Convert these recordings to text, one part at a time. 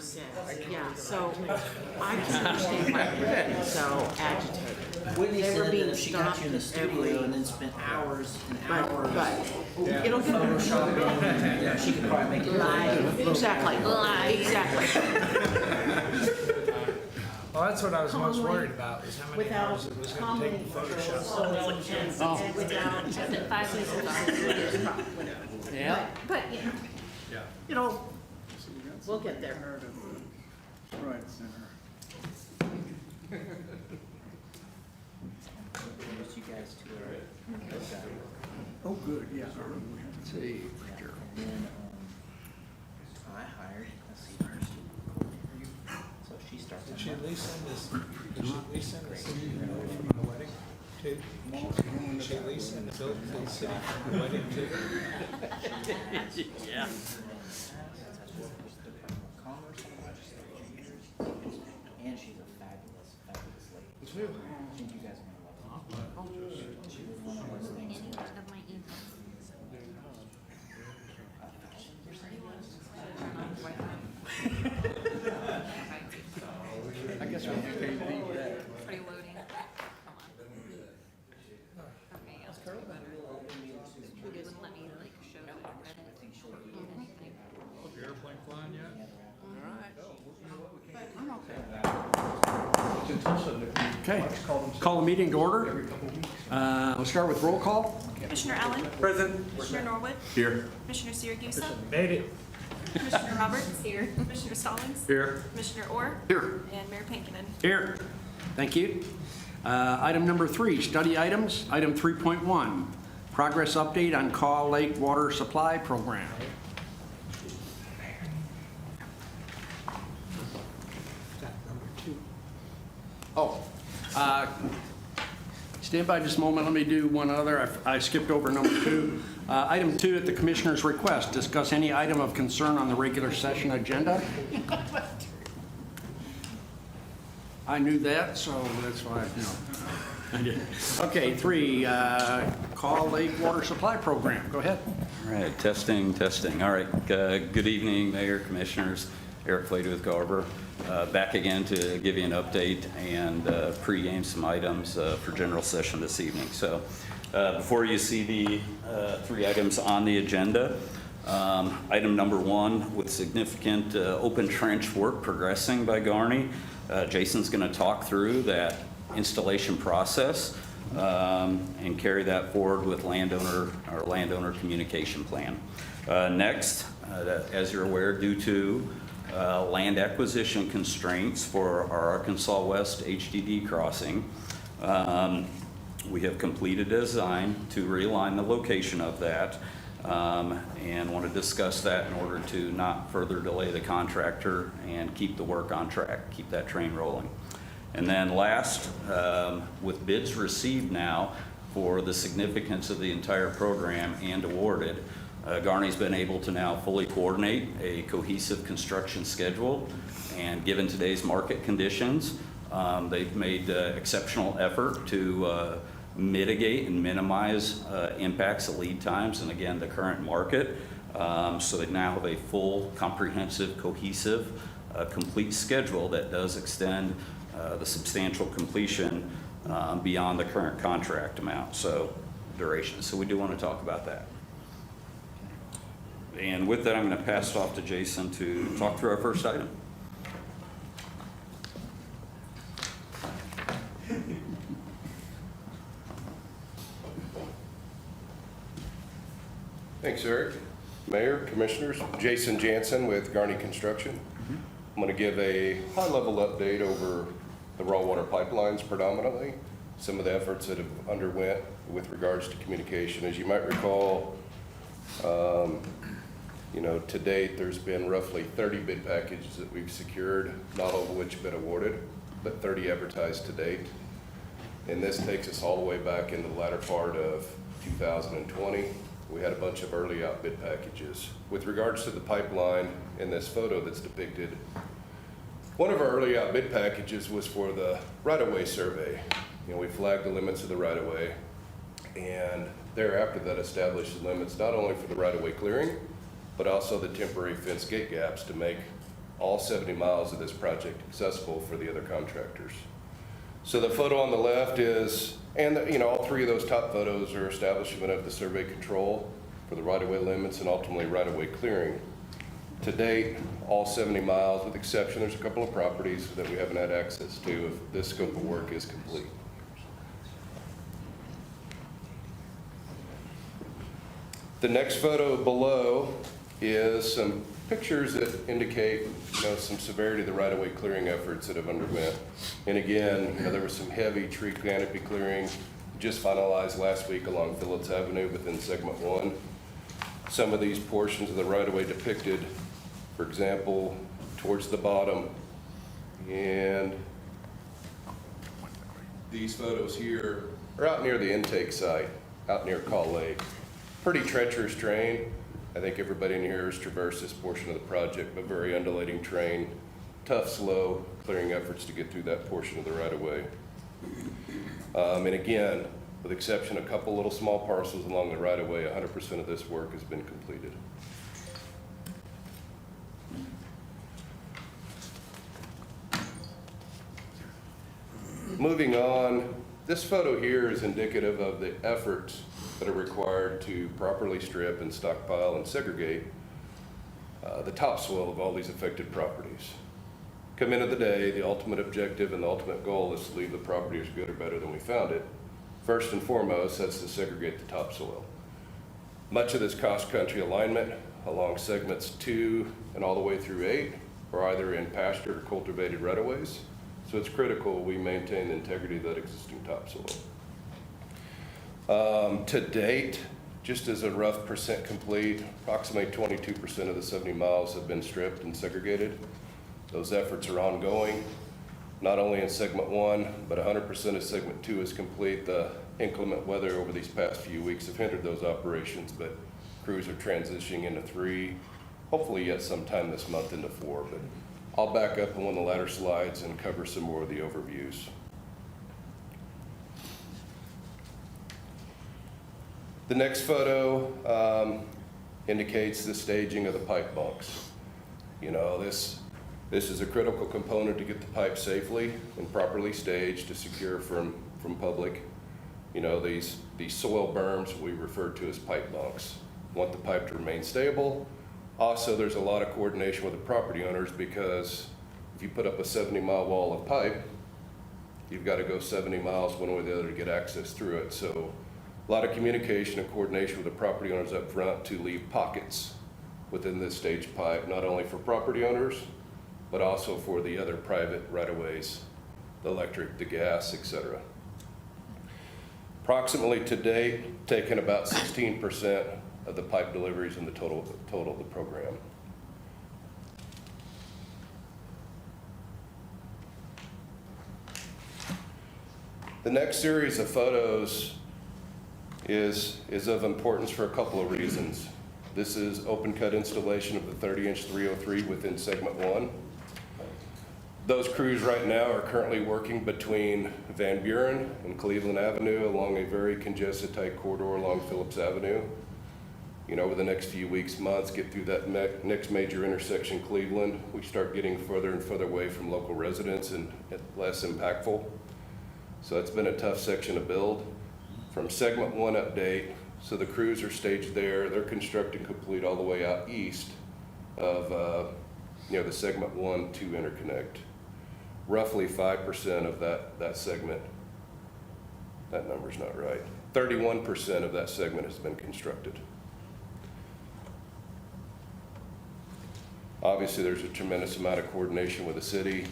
said, yeah, so I can understand why they were getting so agitated. Whitney They were said being that if she got you in the stopped every- studio and then spent hours and hours But it'll get better. photoshopping, yeah, she could probably make it Live, exactly, exactly. Well, that's what I was most worried about, was how many Without hours it was gonna comedy take to Photoshop. and without. Yeah. But, you know, we'll get there. Right center. Just you guys two are. Oh, good, yeah. See. Then, I hired a senior student coordinator. So she starts. Did she at least send us, did she at least send the city bill from the wedding too? Did she at least send the bill to the city from the wedding too? Yeah. And she's a fabulous, fabulous lady. I think you guys are gonna love her. She was one of those things. Any of my emails. I guess we'll have to leave that. Are you loading? Come on. Okay, yeah. You wouldn't let me like show that I read it. Airplane flying yet? Okay, call the meeting to order. We'll start with roll call. Commissioner Allen. Present. Commissioner Norwood. Here. Commissioner Siragusa. Made it. Commissioner Roberts. Here. Commissioner Stallings. Here. Commissioner Orr. Here. And Mayor Pankinen. Here. Thank you. Item number 3, study items. Item 3.1, progress update on Kaw Lake Water Supply Program. Oh, stand by just a moment. Let me do one other. I skipped over number 2. Item 2, at the Commissioner's request, discuss any item of concern on the regular session agenda. I knew that, so that's why, I did. Okay, 3, Kaw Lake Water Supply Program. Go ahead. All right, testing. All right, good evening, Mayor, Commissioners. Eric Flady with Garber. Back again to give you an update and pregame some items for general session this evening. So before you see the 3 items on the agenda, item number 1, with significant open trench work progressing by Garney, Jason's going to talk through that installation process and carry that forward with our landowner communication plan. Next, as you're aware, due to land acquisition constraints for our Arkansas West HDD crossing, we have completed design to realign the location of that and want to discuss that in order to not further delay the contractor and keep the work on track, keep that train rolling. And then last, with bids received now for the significance of the entire program and awarded, Garney's been able to now fully coordinate a cohesive construction schedule, and given today's market conditions, they've made exceptional effort to mitigate and minimize impacts of lead times and again the current market, so they now have a full, comprehensive, cohesive, complete schedule that does extend the substantial completion beyond the current contract amount, so duration. So we do want to talk about that. And with that, I'm going to pass it off to Jason to talk through our first item. Thanks, Eric. Mayor, Commissioners, Jason Jansen with Garney Construction. I'm going to give a high-level update over the raw water pipelines predominantly, some of the efforts that have underwent with regards to communication. As you might recall, to date, there's been roughly 30 bid packages that we've secured, not all of which have been awarded, but 30 advertised to date. And this takes us all the way back into the latter part of 2020. We had a bunch of early out bid packages. With regards to the pipeline in this photo that's depicted, one of our early out bid packages was for the right-of-way survey. We flagged the limits of the right-of-way, and thereafter that established the limits not only for the right-of-way clearing, but also the temporary fence gate gaps to make all 70 miles of this project accessible for the other contractors. So the photo on the left is, and all three of those top photos are establishment of the survey control for the right-of-way limits and ultimately right-of-way clearing. To date, all 70 miles, with exception, there's a couple of properties that we haven't had access to if this scope of work is complete. The next photo below is some pictures that indicate, some severity of the right-of-way clearing efforts that have underwent. And again, there was some heavy tree canopy clearing just finalized last week along Phillips Avenue within segment 1. Some of these portions of the right-of-way depicted, for example, towards the bottom, and these photos here are out near the intake site, out near Call Lake. Pretty treacherous terrain. I think everybody in here has traversed this portion of the project, but very undulating terrain, tough, slow clearing efforts to get through that portion of the right-of-way. And again, with exception of a couple little small parcels along the right-of-way, 100% of this work has been completed. Moving on, this photo here is indicative of the efforts that are required to properly strip and stockpile and segregate the topsoil of all these affected properties. Come into the day, the ultimate objective and the ultimate goal is to leave the property as good or better than we found it. First and foremost, that's to segregate the topsoil. Much of this cross-country alignment along segments 2 and all the way through 8 are either in pastured or cultivated right-of-ways, so it's critical we maintain the integrity of that existing topsoil. To date, just as a rough percent complete, approximately 22% of the 70 miles have been stripped and segregated. Those efforts are ongoing, not only in segment 1, but 100% of segment 2 is complete. The inclement weather over these past few weeks have hindered those operations, but crews are transitioning into 3, hopefully yet sometime this month into 4, but I'll back up on one of the latter slides and cover some more of the overviews. The next photo indicates the staging of the pipe bunks. This is a critical component to get the pipe safely and properly staged to secure from public. These soil berms we refer to as pipe bunks. Want the pipe to remain stable. Also, there's a lot of coordination with the property owners because if you put up a 70-mile wall of pipe, you've got to go 70 miles one way or the other to get access through it. So a lot of communication and coordination with the property owners up front to leave pockets within this staged pipe, not only for property owners, but also for the other private right-of-ways, the electric, the gas, etc. Approximately to date, taken about 16% of the pipe deliveries in the total of the program. The next series of photos is of importance for a couple of reasons. This is open cut installation of the 30-inch 303 within segment 1. Those crews right now are currently working between Van Buren and Cleveland Avenue along a very congested tight corridor along Phillips Avenue. Over the next few weeks, months, get through that next major intersection, Cleveland, we start getting further and further away from local residents and less impactful. So it's been a tough section to build. From segment 1 update, so the crews are staged there. They're constructing complete all the way out east of the segment 1-2 interconnect. Roughly 5% of that segment, that number's not right, 31% of that segment has been constructed. Obviously, there's a tremendous amount of coordination with the city,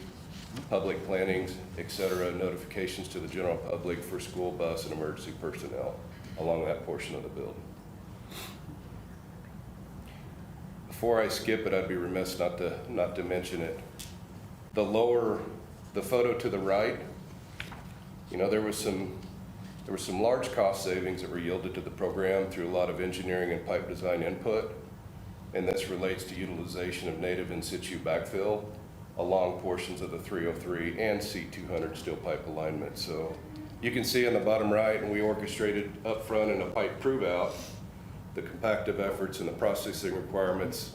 public plannings, et cetera, notifications to the general public for school bus and emergency personnel along that portion of the building. Before I skip it, I'd be remiss not to mention it. The photo to the right, there was some large cost savings that were yielded to the program through a lot of engineering and pipe design input, and this relates to utilization of native in situ backfill along portions of the 303 and C200 steel pipe alignment. So you can see on the bottom right, and we orchestrated up front in a pipe prove out, the compactive efforts and the processing requirements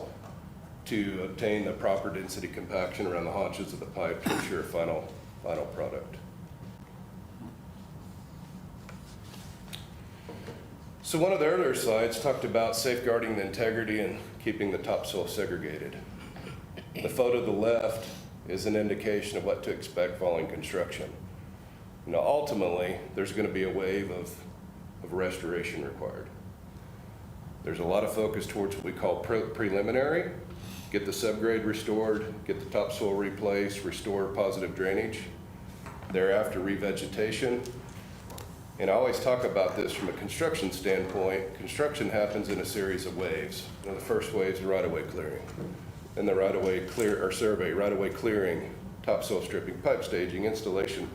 to obtain the proper density compaction around the haunches of the pipe to ensure a final product. So one of the earlier slides talked about safeguarding the integrity and keeping the topsoil segregated. The photo to the left is an indication of what to expect following construction. Ultimately, there's going to be a wave of restoration required. There's a lot of focus towards what we call preliminary, get the subgrade restored, get the topsoil replaced, restore positive drainage, thereafter revegetation. And I always talk about this from a construction standpoint. Construction happens in a series of waves. The first wave is right-of-way clearing. Then the right-of-way survey, right-of-way clearing, topsoil stripping, pipe staging, installation.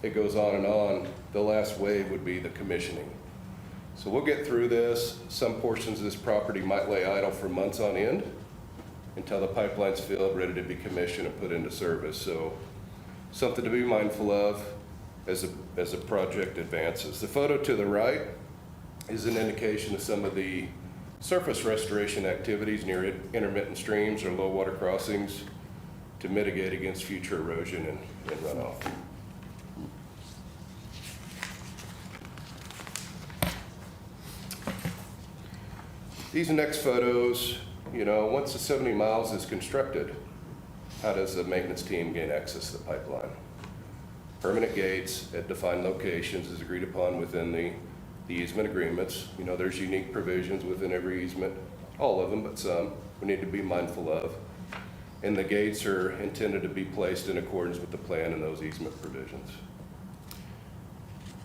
It goes on and on. The last wave would be the commissioning. So we'll get through this. Some portions of this property might lay idle for months on end until the pipeline's filled, ready to be commissioned and put into service. So something to be mindful of as a project advances. The photo to the right is an indication of some of the surface restoration activities near intermittent streams or low water crossings to mitigate against future erosion and runoff. These next photos, once the 70 miles is constructed, how does the maintenance team gain access to the pipeline? Permanent gates at defined locations is agreed upon within the easement agreements. There's unique provisions within every easement, all of them, but some we need to be mindful of. And the gates are intended to be placed in accordance with the plan and those easement provisions.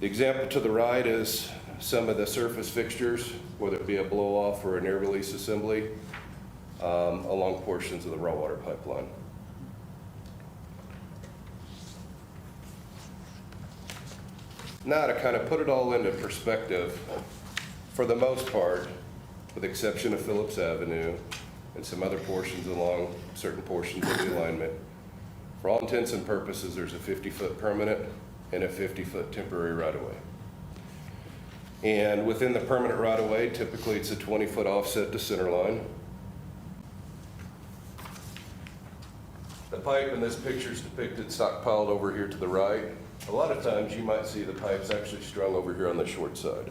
The example to the right is some of the surface fixtures, whether it be a blow-off or an air release assembly, along portions of the raw water pipeline. Now, to kind of put it all into perspective, for the most part, with the exception of Phillips Avenue and some other portions along certain portions of the alignment, for all intents and purposes, there's a 50-foot permanent and a 50-foot temporary right-of-way. And within the permanent right-of-way, typically it's a 20-foot offset to center line. The pipe in this picture is depicted stockpiled over here to the right. A lot of times you might see the pipes actually strung over here on the short side.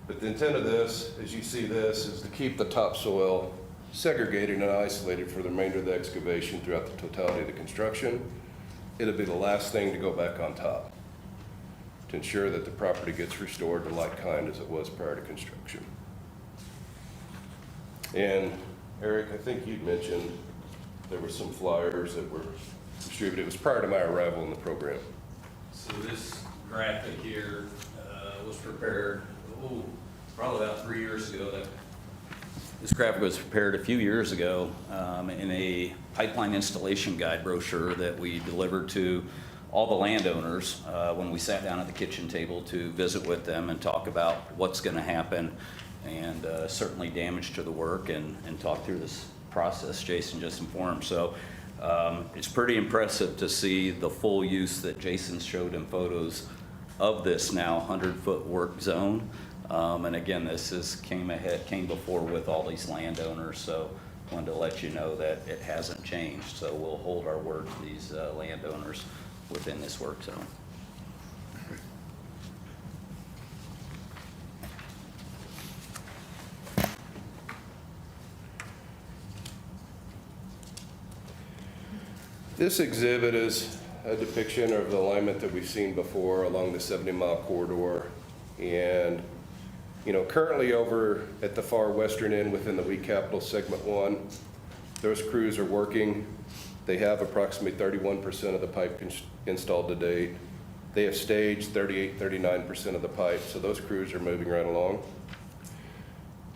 But the intent of this, as you see this, is to keep the topsoil segregated and isolated for the remainder of the excavation throughout the totality of the construction. It'll be the last thing to go back on top to ensure that the property gets restored to like kind as it was prior to construction. And Eric, I think you'd mentioned there were some flyers that were distributed. It was prior to my arrival in the program. So this graphic here was prepared, probably about 3 years ago. This graphic was prepared a few years ago in a pipeline installation guide brochure that we delivered to all the landowners when we sat down at the kitchen table to visit with them and talk about what's going to happen and certainly damage to the work and talk through this process Jason just informed. So it's pretty impressive to see the full use that Jason showed in photos of this now 100-foot work zone. And again, this came before with all these landowners, so wanted to let you know that it hasn't changed. So we'll hold our word to these landowners within this work zone. This exhibit is a depiction of the alignment that we've seen before along the 70-mile corridor. And, currently over at the far western end within the Weed Capital Segment 1, those crews are working. They have approximately 31% of the pipe installed to date. They have staged 38, 39% of the pipe, so those crews are moving right along.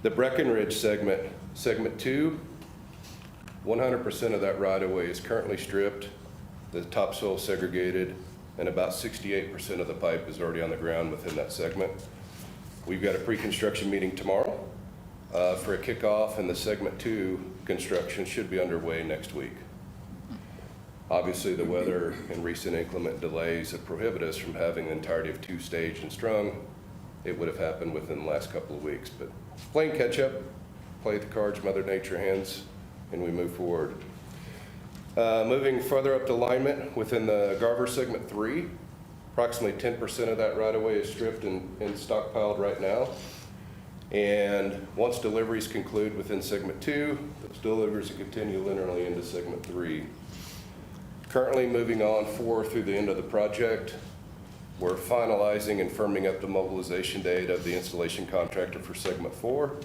The Breckenridge segment, Segment 2, 100% of that right-of-way is currently stripped, the topsoil segregated, and about 68% of the pipe is already on the ground within that segment. We've got a pre-construction meeting tomorrow for a kickoff, and the Segment 2 construction should be underway next week. Obviously, the weather and recent inclement delays have prohibited us from having the entirety of 2 staged and strung. It would have happened within the last couple of weeks, but playing catch-up, play the cards Mother Nature hands and we move forward. Moving further up the alignment within the Garver Segment 3, approximately 10% of that right-of-way is stripped and stockpiled right now. And once deliveries conclude within Segment 2, those deliveries will continue linearly into Segment 3. Currently moving on forward through the end of the project, we're finalizing and firming up the mobilization date of the installation contractor for Segment 4.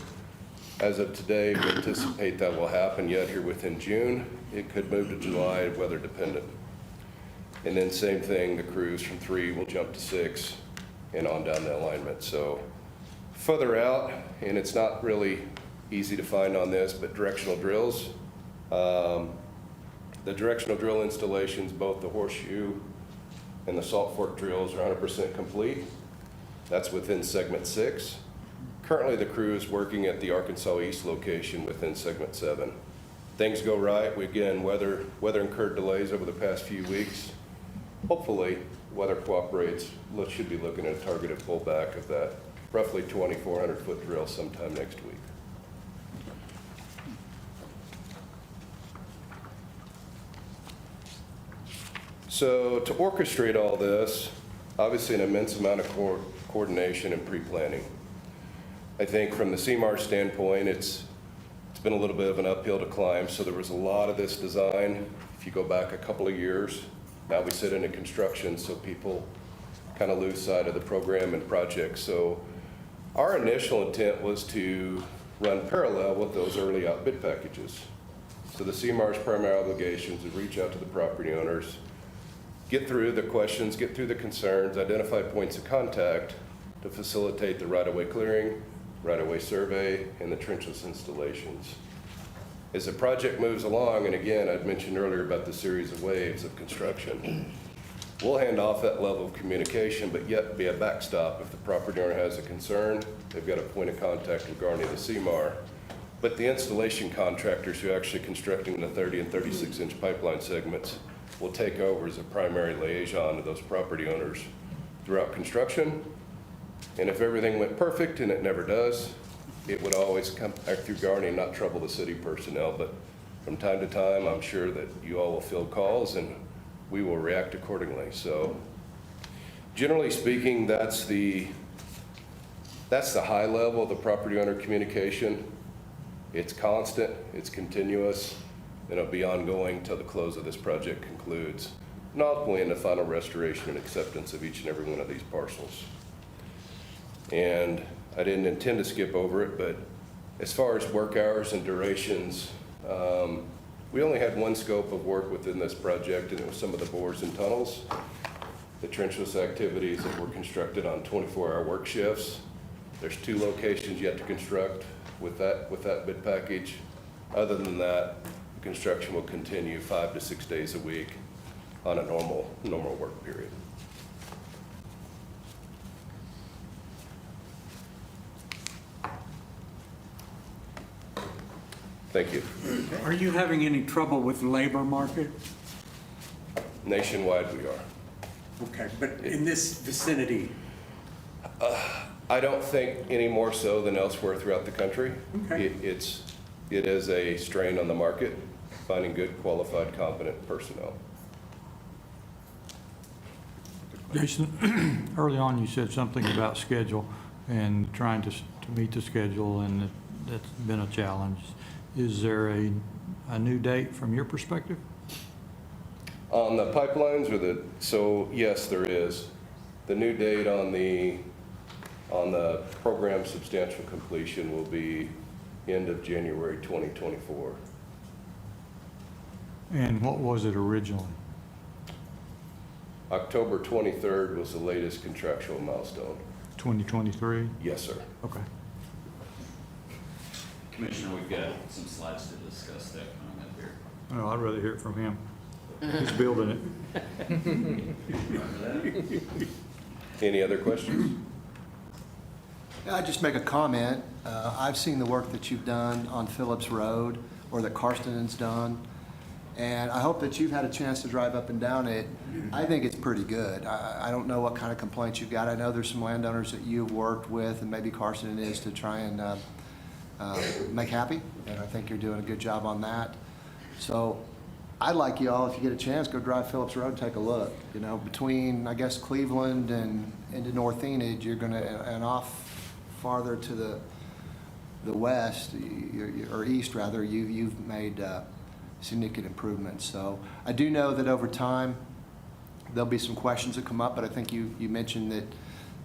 As of today, we anticipate that will happen yet here within June. It could move to July, weather dependent. And then same thing, the crews from 3 will jump to 6 and on down the alignment. So further out, and it's not really easy to find on this, but directional drills. The directional drill installations, both the horseshoe and the salt fork drills are 100% complete. That's within Segment 6. Currently, the crew is working at the Arkansas East location within Segment 7. Things go right. We, again, weather incurred delays over the past few weeks. Hopefully, weather cooperates. Should be looking at a targeted pullback of that roughly 2,400-foot drill sometime next week. So to orchestrate all this, obviously an immense amount of coordination and pre-planning. I think from the CMAR standpoint, it's been a little bit of an uphill to climb, so there was a lot of this design. If you go back a couple of years, now we sit into construction, so people kind of lose sight of the program and project. So our initial intent was to run parallel with those early out bid packages. So the CMAR's primary obligation is to reach out to the property owners, get through the questions, get through the concerns, identify points of contact to facilitate the right-of-way clearing, right-of-way survey, and the trenchless installations. As the project moves along, and again, I'd mentioned earlier about the series of waves of construction, we'll hand off that level of communication, but yet be a backstop if the property owner has a concern. They've got a point of contact regarding the CMAR. But the installation contractors who are actually constructing the 30 and 36-inch pipeline segments will take over as a primary liaison to those property owners throughout construction. And if everything went perfect, and it never does, it would always come back through Garney and not trouble the city personnel. But from time to time, I'm sure that you all will field calls and we will react accordingly. So generally speaking, that's the high level of the property owner communication. It's constant, it's continuous, and it'll be ongoing till the close of this project concludes, and ultimately in the final restoration and acceptance of each and every one of these parcels. And I didn't intend to skip over it, but as far as work hours and durations, we only had one scope of work within this project, and it was some of the bores and tunnels. The trenchless activities that were constructed on 24-hour work shifts. There's 2 locations yet to construct with that bid package. Other than that, the construction will continue 5 to 6 days a week on a normal work period. Thank you. Are you having any trouble with the labor market? Nationwide we are. Okay, but in this vicinity? I don't think any more so than elsewhere throughout the country. Okay. It is a strain on the market, finding good, qualified, competent personnel. Jason, early on you said something about schedule and trying to meet the schedule, and that's been a challenge. Is there a new date from your perspective? On the pipelines so yes, there is. The new date on the program substantial completion will be end of January 2024. And what was it originally? October 23rd was the latest contractual milestone. 2023? Yes, sir. Okay. Commissioner, we've got some slides to discuss that coming up here. Oh, I'd rather hear it from him. He's building it. Any other questions? I'd just make a comment. I've seen the work that you've done on Phillips Road, or that Karsten's done, and I hope that you've had a chance to drive up and down it. I think it's pretty good. I don't know what kind of complaints you've got. I know there's some landowners that you've worked with, and maybe Karsten is, to try and make happy, and I think you're doing a good job on that. So I'd like you all, if you get a chance, go drive Phillips Road and take a look. You know, between, I guess, Cleveland and into North Enid, you're gonna, and off farther to the west, or east rather, you've made significant improvements. So I do know that over time, there'll be some questions that come up, but I think you mentioned that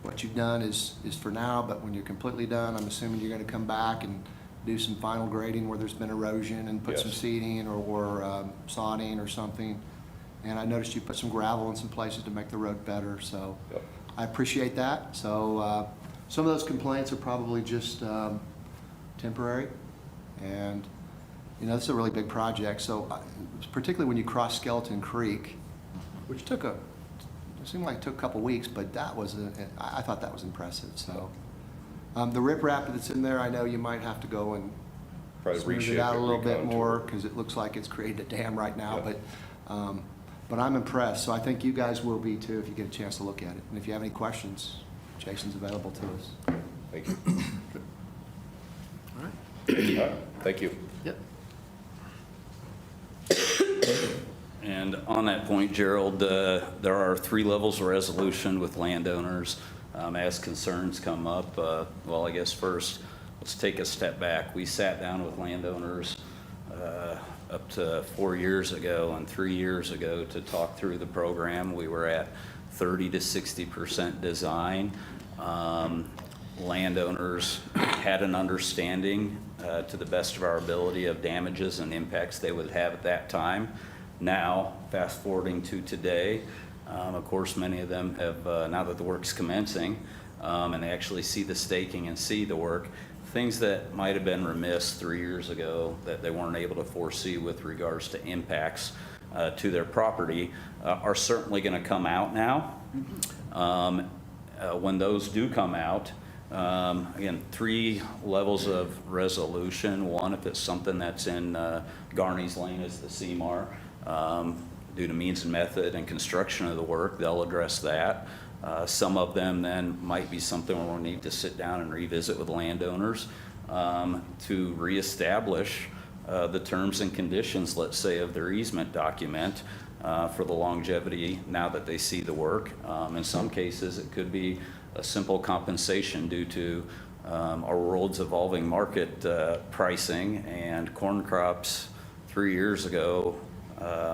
what you've done is for now, but when you're completely done, I'm assuming you're gonna come back and do some final grading where there's been erosion and put some Yes. seeding or sodding or something. And I noticed you put some gravel in some places to make the road better, so Yep. I appreciate that. So some of those complaints are probably just temporary. And, you know, this is a really big project, so particularly when you cross Skeleton Creek, which it seemed like it took a couple weeks, but that was, I thought that was impressive, so. The riprap that's in there, I know you might have to go and Probably smooth reshape it out a it, little bit more, recontour. because it looks like it's created a dam right now, Yeah. but I'm impressed, so I think you guys will be too if you get a chance to look at it. And if you have any questions, Jason's available to us. Thank you. All right. All right, thank you. Yep. And on that point, Gerald, there are 3 levels of resolution with landowners. As concerns come up, well, I guess first, let's take a step back. We sat down with landowners up to 4 years ago and 3 years ago to talk through the program. We were at 30 to 60% design. Landowners had an understanding to the best of our ability of damages and impacts they would have at that time. Now, fast forwarding to today, of course, many of them have, now that the work's commencing, and they actually see the staking and see the work, things that might have been remiss 3 years ago that they weren't able to foresee with regards to impacts to their property are certainly going to come out now. When those do come out, again, 3 levels of resolution. One, if it's something that's in Garney's Lane is the CMAR. Due to means and method and construction of the work, they'll address that. Some of them then might be something where we'll need to sit down and revisit with landowners to reestablish the terms and conditions, let's say, of their easement document for the longevity now that they see the work. In some cases, it could be a simple compensation due to our world's evolving market pricing, and corn crops 3 years ago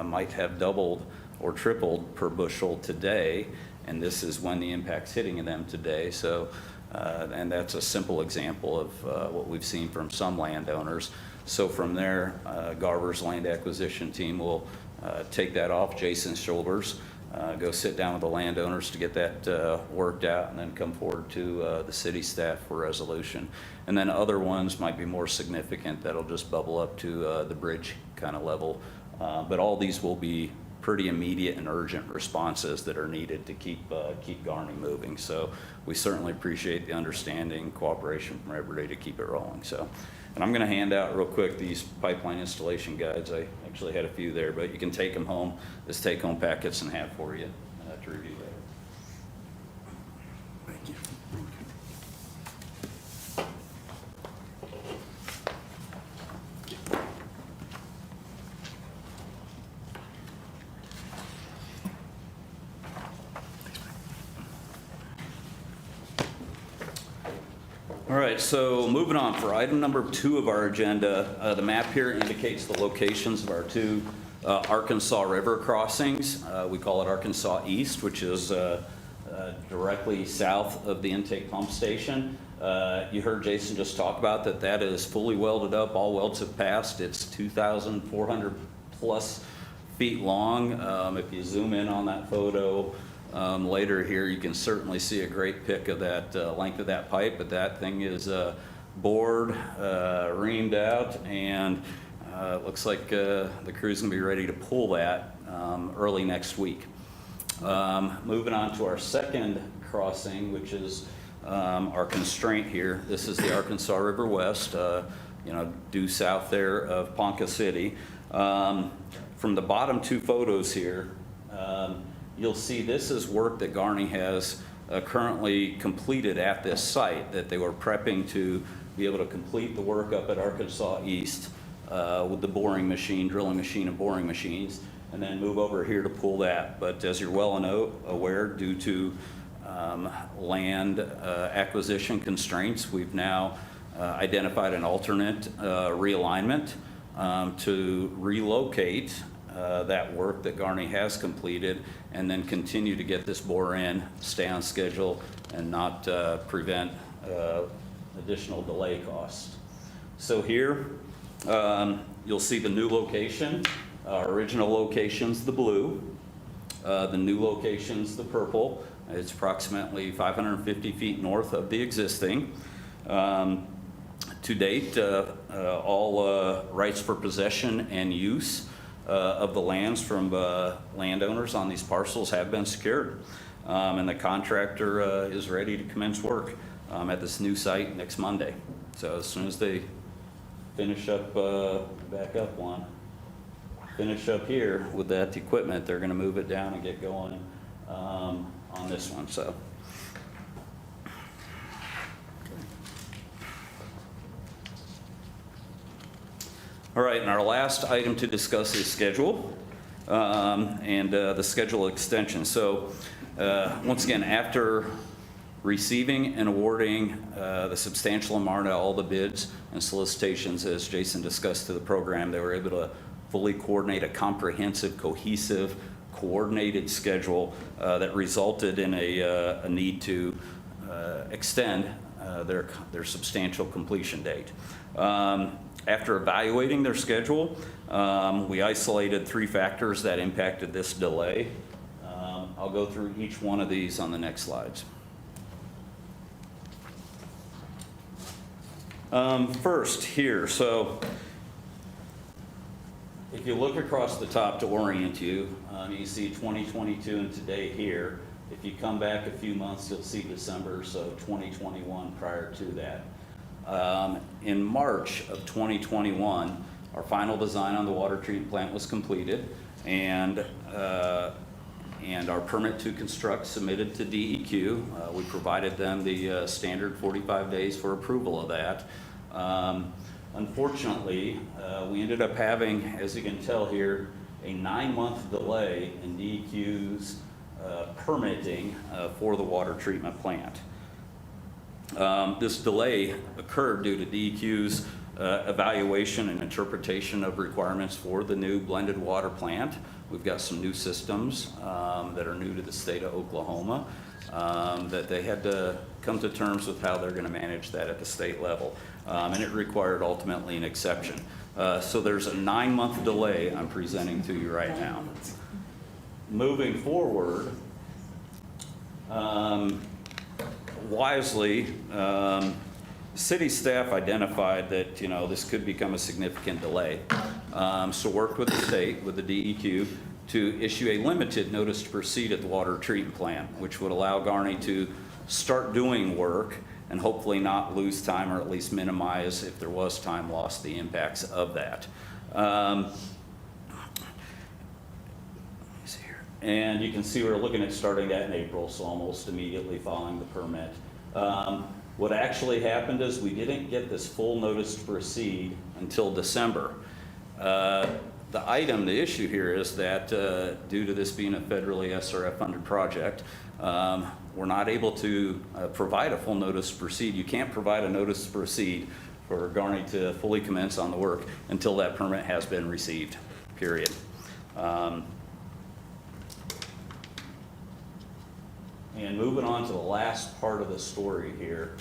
might have doubled or tripled per bushel today, and this is when the impact's hitting them today. So, and that's a simple example of what we've seen from some landowners. So from there, Garver's land acquisition team will take that off Jason's shoulders, go sit down with the landowners to get that worked out, and then come forward to the city staff for resolution. And then other ones might be more significant that'll just bubble up to the bridge kind of level. But all these will be pretty immediate and urgent responses that are needed to keep Garney moving. So we certainly appreciate the understanding, cooperation from everybody to keep it rolling. So, and I'm going to hand out real quick these pipeline installation guides. I actually had a few there, but you can take them home as take-home packets and have for you to review later. Thank you. All right, so moving on for item number 2 of our agenda, the map here indicates the locations of our 2 Arkansas River crossings. We call it Arkansas East, which is directly south of the intake pump station. You heard Jason just talk about that. That is fully welded up. All welds have passed. It's 2,400 plus feet long. If you zoom in on that photo later here, you can certainly see a great pic of that length of that pipe, but that thing is bored, reamed out, and it looks like the crew's gonna be ready to pull that early next week. Moving on to our second crossing, which is our constraint here. This is the Arkansas River West, due south there of Ponca City. From the bottom 2 photos here, you'll see this is work that Garney has currently completed at this site that they were prepping to be able to complete the work up at Arkansas East with the boring machine, drilling machine and boring machines, and then move over here to pull that. But as you're well aware, due to land acquisition constraints, we've now identified an alternate realignment to relocate that work that Garney has completed and then continue to get this bore in, stay on schedule, and not prevent additional delay costs. So here, you'll see the new location. Our original location's the blue. The new location's the purple. It's approximately 550 feet north of the existing. To date, all rights for possession and use of the lands from landowners on these parcels have been secured. And the contractor is ready to commence work at this new site next Monday. So as soon as they finish up, back up one, finish up here with that equipment, they're gonna move it down and get going on this one, so. All right, and our last item to discuss is schedule and the schedule extension. So once again, after receiving and awarding the substantial amount of all the bids and solicitations, as Jason discussed to the program, they were able to fully coordinate a comprehensive, cohesive, coordinated schedule that resulted in a need to extend their substantial completion date. After evaluating their schedule, we isolated 3 factors that impacted this delay. I'll go through each one of these on the next slides. First here, so if you look across the top to orient you, you see 2022 and today here. If you come back a few months, you'll see December, so 2021 prior to that. In March of 2021, our final design on the water treatment plant was completed, and our permit to construct submitted to DEQ. We provided them the standard 45 days for approval of that. Unfortunately, we ended up having, as you can tell here, a 9-month delay in DEQ's permitting for the water treatment plant. This delay occurred due to DEQ's evaluation and interpretation of requirements for the new blended water plant. We've got some new systems that are new to the state of Oklahoma that they had to come to terms with how they're going to manage that at the state level. And it required ultimately an exception. So there's a 9-month delay I'm presenting to you right now. Moving forward, wisely, city staff identified that, this could become a significant delay. So worked with the state, with the DEQ, to issue a limited notice to proceed at the water treatment plant, which would allow Garney to start doing work and hopefully not lose time, or at least minimize, if there was time lost, the impacts of that. And you can see we're looking at starting that in April, so almost immediately following the permit. What actually happened is we didn't get this full notice to proceed until December. The issue here is that due to this being a federally SRF funded project, we're not able to provide a full notice to proceed. You can't provide a notice to proceed for Garney to fully commence on the work until that permit has been received, period. And moving on to the last part of the story here.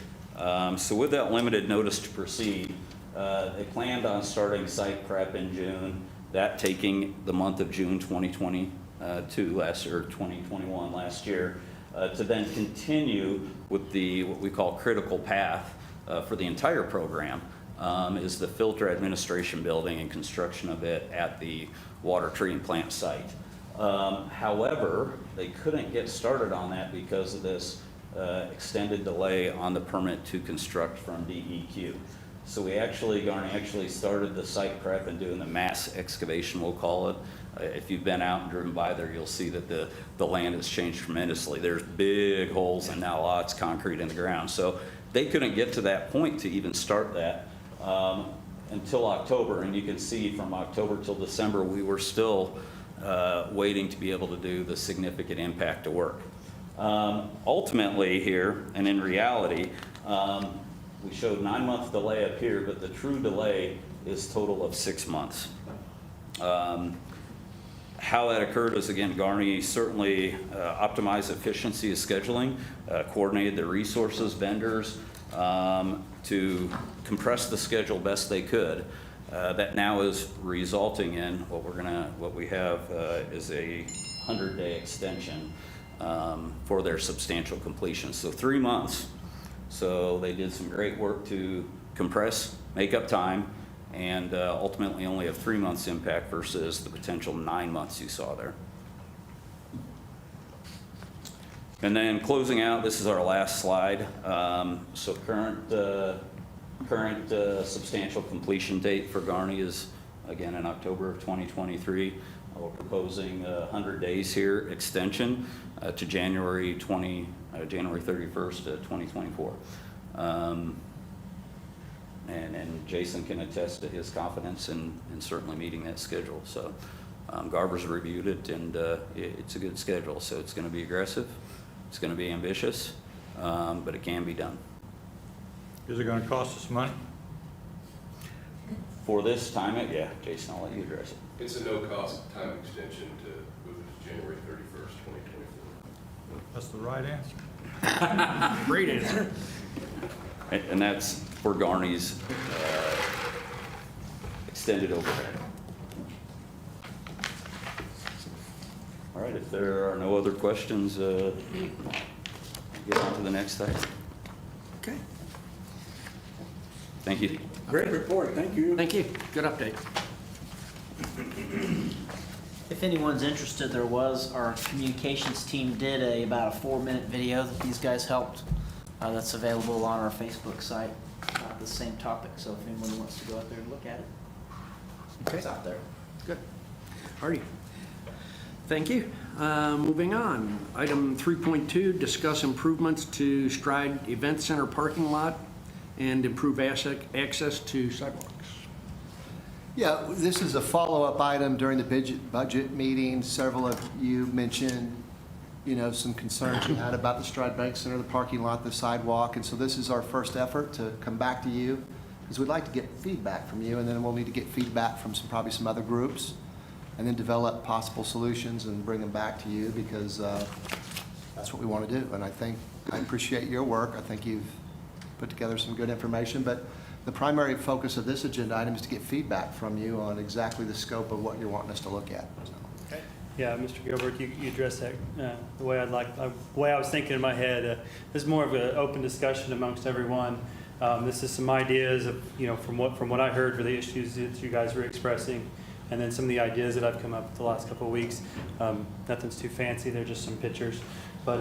So with that limited notice to proceed, they planned on starting site prep in June, that taking the month of June 2021 last year, to then continue with what we call critical path for the entire program, is the filter administration building and construction of it at the water treatment plant site. However, they couldn't get started on that because of this extended delay on the permit to construct from DEQ. So Garney actually started the site prep and doing the mass excavation, we'll call it, If you've been out and driven by there, you'll see that the land has changed tremendously. There's big holes and now lots of concrete in the ground. So they couldn't get to that point to even start that until October. And you can see from October till December, we were still waiting to be able to do the significant impact to work. Ultimately here, and in reality, we showed 9-month delay up here, but the true delay is total of 6 months. How that occurred is, again, Garney certainly optimized efficiency of scheduling, coordinated the resources, vendors, to compress the schedule best they could. That now is resulting in what we have is a 100-day extension for their substantial completion. So 3 months. So they did some great work to compress, make up time, and ultimately only have 3 months impact versus the potential 9 months you saw there. And then closing out, this is our last slide. So current substantial completion date for Garney is, again, in October of 2023. We're proposing 100 days here extension to January 31st, 2024. And Jason can attest to his confidence in certainly meeting that schedule. So Garver's reviewed it, and it's a good schedule. So it's going to be aggressive, it's going to be ambitious, but it can be done. Is it going to cost us money? For this time, yeah, Jason, I'll let you address it. It's a no-cost time extension to move it to January 31st, 2024. That's the right answer. Great answer. And that's for Garney's extended overhead. All right, if there are no other questions, get on to the next item. Okay. Thank you. Great report, thank you. Thank you. Good update. If anyone's interested, our communications team did about a 4-minute video that these guys helped. That's available on our Facebook site, the same topic. So if anyone wants to go out there and look at it, it's out there. Good. All right. Thank you. Moving on. Item 3.2, discuss improvements to Stride Event Center parking lot and improve access to sidewalks. Yeah, this is a follow-up item during the budget meeting. Several of you mentioned, some concerns you had about the Stride Bank Center, the parking lot, the sidewalk. And so this is our first effort to come back to you, because we'd like to get feedback from you, and then we'll need to get feedback from probably some other groups, and then develop possible solutions and bring them back to you, because that's what we want to do. And I appreciate your work. I think you've put together some good information, but the primary focus of this agenda item is to get feedback from you on exactly the scope of what you're wanting us to look at. So. Okay. Yeah, Mr. Gilbert, you addressed that the way the way I was thinking in my head. This is more of an open discussion amongst everyone. This is some ideas of, from what I heard for the issues that you guys were expressing, and then some of the ideas that I've come up with the last couple of weeks. Nothing's too fancy; they're just some pictures. But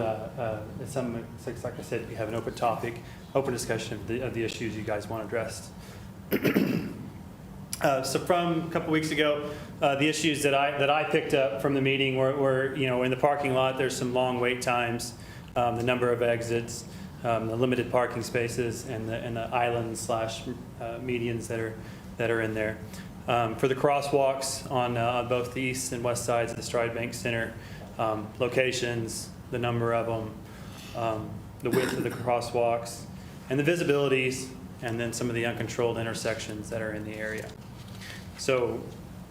it's something, like I said, we have an open topic, open discussion of the issues you guys want addressed. So from a couple weeks ago, the issues that I picked up from the meeting were in the parking lot, there's some long wait times, the number of exits, the limited parking spaces, and the islands / medians that are in there. For the crosswalks on both the east and west sides of the Stride Bank Center, locations, the number of them, the width of the crosswalks, and the visibilities, and then some of the uncontrolled intersections that are in the area. So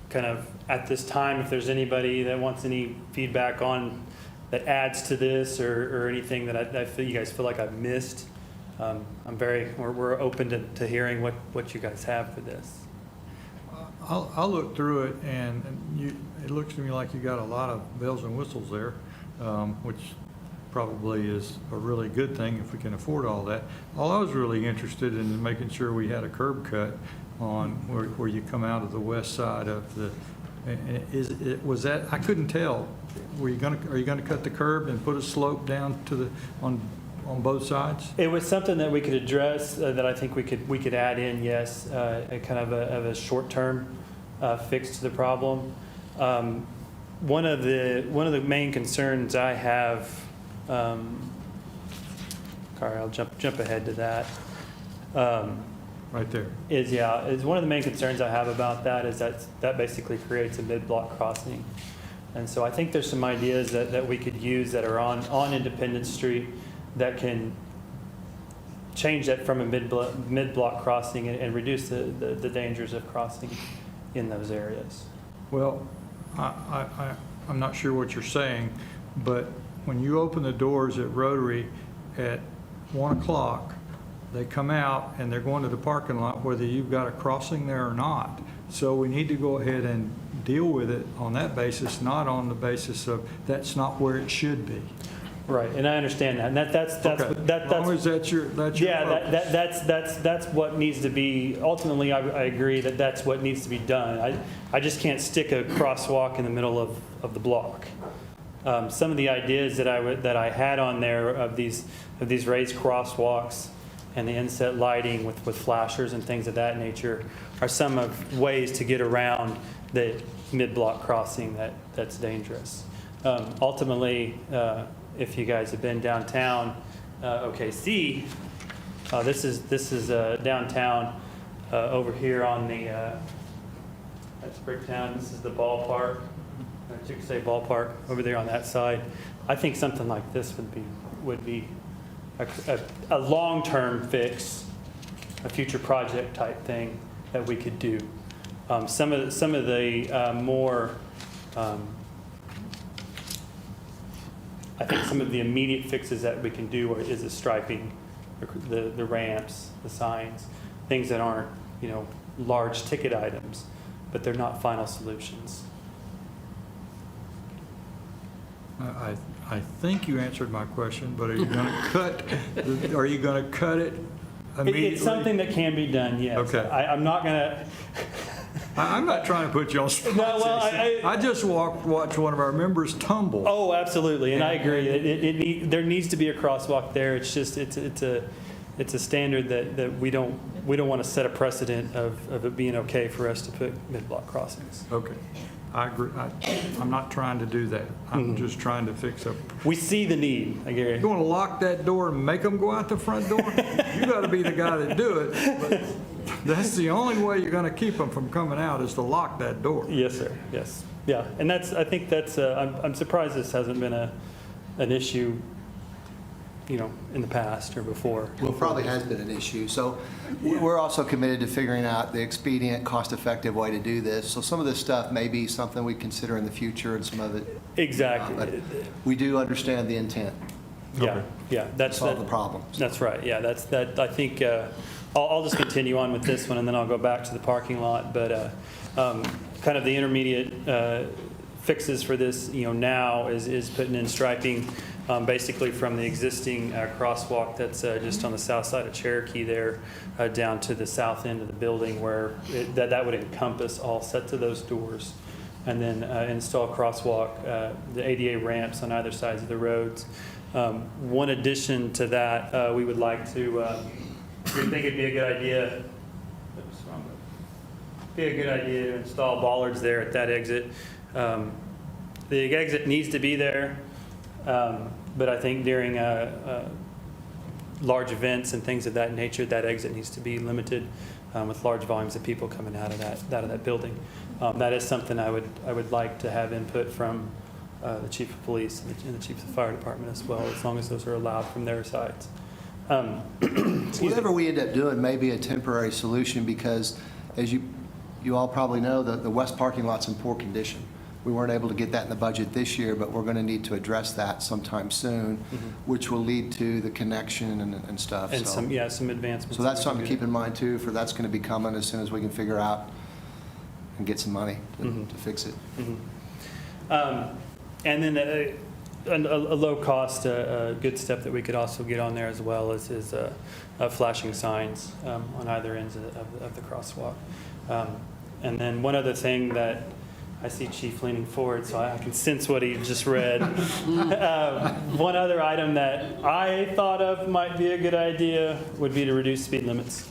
kind of at this time, if there's anybody that wants any feedback on that adds to this or anything that I feel you guys feel like I've missed, we're open to hearing what you guys have for this. I'll look through it, and it looks to me like you got a lot of bells and whistles there, which probably is a really good thing if we can afford all that. All I was really interested in making sure we had a curb cut on where you come out of the west side of the. Was that, I couldn't tell. Are you gonna cut the curb and put a slope down to on both sides? It was something that we could address that I think we could add in, yes, a kind of a short-term fix to the problem. one of the main concerns I have, Carl, I'll jump ahead to that. Right there. Is one of the main concerns I have about that is that basically creates a mid-block crossing. And so I think there's some ideas that we could use that are on Independence Street that can change that from a mid-block crossing and reduce the dangers of crossing in those areas. Well, I'm not sure what you're saying, but when you open the doors at Rotary at 1 o'clock, they come out and they're going to the parking lot whether you've got a crossing there or not. So we need to go ahead and deal with it on that basis, not on the basis of that's not where it should be. Right, and I understand that, and that's As long as that's your yeah, focus. that's what needs to be. Ultimately, I agree that that's what needs to be done. I just can't stick a crosswalk in the middle of the block. Some of the ideas that I had on there of these raised crosswalks and the inset lighting with flashers and things of that nature are some of ways to get around the mid-block crossing that's dangerous. Ultimately, if you guys have been downtown OKC, this is downtown over here on the that's Bricktown. This is the ballpark. You could say ballpark over there on that side. I think something like this would be a long-term fix, a future project type thing that we could do. Some of the more I think some of the immediate fixes that we can do is the striping, the ramps, the signs, things that aren't, large ticket items, but they're not final solutions. I think you answered my question, but are you going to cut it immediately? It's something that can be done, yes. Okay. I'm not going to. I'm not trying to put you on spot. No, well, I just watched one of our members tumble. Oh, absolutely, and I agree. There needs to be a crosswalk there. It's just it's a standard that we don't want to set a precedent of it being okay for us to put mid-block crossings. Okay, I agree. I'm not trying to do that. I'm just trying to fix up. We see the need, I guarantee. You want to lock that door and make them go out the front door? You got to be the guy that do it. But that's the only way you're going to keep them from coming out is to lock that door. Yes, sir. Yes. Yeah, and I think that's. I'm surprised this hasn't been an issue, in the past or before. Well, it probably has been an issue. So we're also committed to figuring out the expedient, cost-effective way to do this. So some of this stuff may be something we consider in the future, and some of it. Exactly. But we do understand the intent. Yeah. Yeah. That's solve the problems. That's right. Yeah. That. I think. I'll just continue on with this one, and then I'll go back to the parking lot. But kind of the intermediate fixes for this, now is putting in striping, basically from the existing crosswalk that's just on the south side of Cherokee there, down to the south end of the building, where that would encompass all sets of those doors, and then install crosswalk, the ADA ramps on either sides of the roads. One addition to that, we would like to. We think it'd be a good idea. To install bollards there at that exit. The exit needs to be there, but I think during large events and things of that nature, that exit needs to be limited with large volumes of people coming out of that building. That is something I would like to have input from the chief of police and the chief of the fire department as well, as long as those are allowed from their sides. Whatever we end up doing may be a temporary solution because, as you all probably know, the west parking lot's in poor condition. We weren't able to get that in the budget this year, but we're going to need to address that sometime soon, which will lead to the connection and stuff. And some advancements. So that's something to keep in mind too, for that's going to be coming as soon as we can figure out and get some money to fix it. And then a low-cost, good step that we could also get on there as well is flashing signs on either ends of the crosswalk. And then one other thing that I see Chief leaning forward, so I can sense what he just read. One other item that I thought of might be a good idea would be to reduce speed limits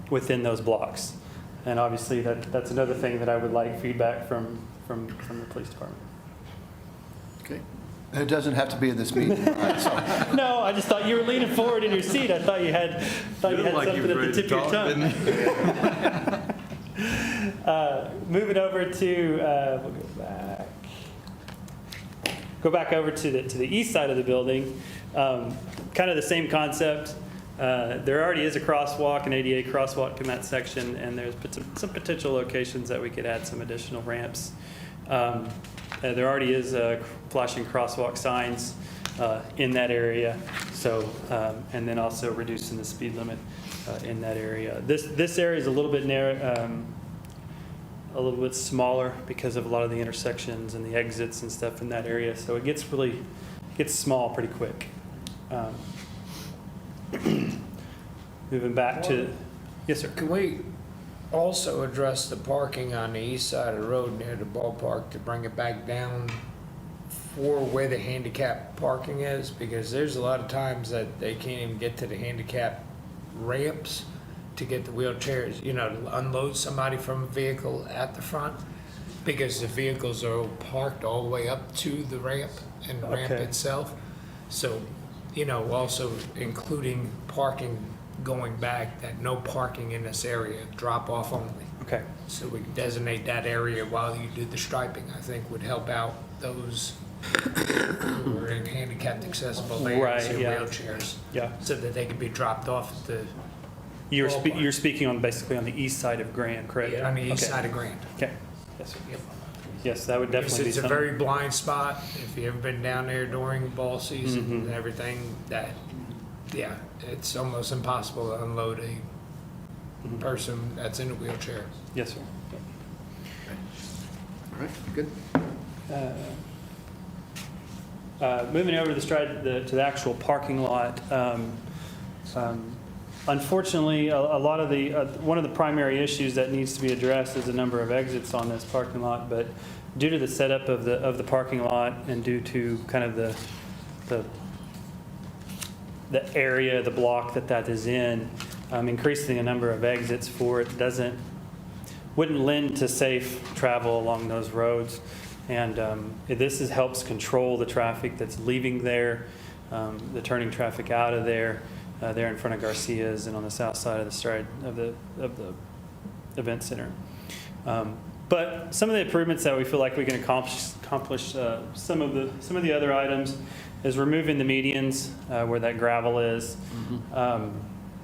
within those blocks. And obviously, that's another thing that I would like feedback from the police department. Okay. It doesn't have to be in this meeting. No, I just thought you were leaning forward in your seat. I thought you had something at the tip of your tongue. Moving over to, we'll go back over to the east side of the building. Kind of the same concept. There already is a crosswalk, an ADA crosswalk in that section, and there's some potential locations that we could add some additional ramps. There already is flashing crosswalk signs in that area, so and then also reducing the speed limit in that area. This area is a little bit narrow, a little bit smaller because of a lot of the intersections and the exits and stuff in that area, so it gets small pretty quick. Moving back to, yes, sir. Can we also address the parking on the east side of the road near the ballpark to bring it back down for where the handicap parking is? Because there's a lot of times that they can't even get to the handicap ramps to get the wheelchairs, you know, to unload somebody from a vehicle at the front, because the vehicles are parked all the way up to the ramp and the ramp itself. So, you know, also including parking going back, that no parking in this area, drop off only. Okay. So we designate that area while you do the striping, I think would help out those who are in handicapped accessible areas in wheelchairs. Yeah. So that they could be dropped off at the. You're speaking on basically on the east side of Grand, correct? Yeah, on the east side of Grand. Okay. Yes, sir. Yep. Yes, that would definitely be It's a something. very blind spot. If you've ever been down there during ball season Mm-hmm. and everything, yeah, it's almost impossible to unload a Mm-hmm. person that's in a wheelchair. Yes, sir. All right, good. Moving over to the actual parking lot. Unfortunately, a lot of one of the primary issues that needs to be addressed is the number of exits on this parking lot. But due to the setup of the parking lot and due to kind of the area, the block that is in, increasing the number of exits for it wouldn't lend to safe travel along those roads. And this helps control the traffic that's leaving there, the turning traffic out of there in front of Garcia's and on the south side of the stride of the event center. But some of the improvements that we feel like we can accomplish some of the other items is removing the medians where that gravel is.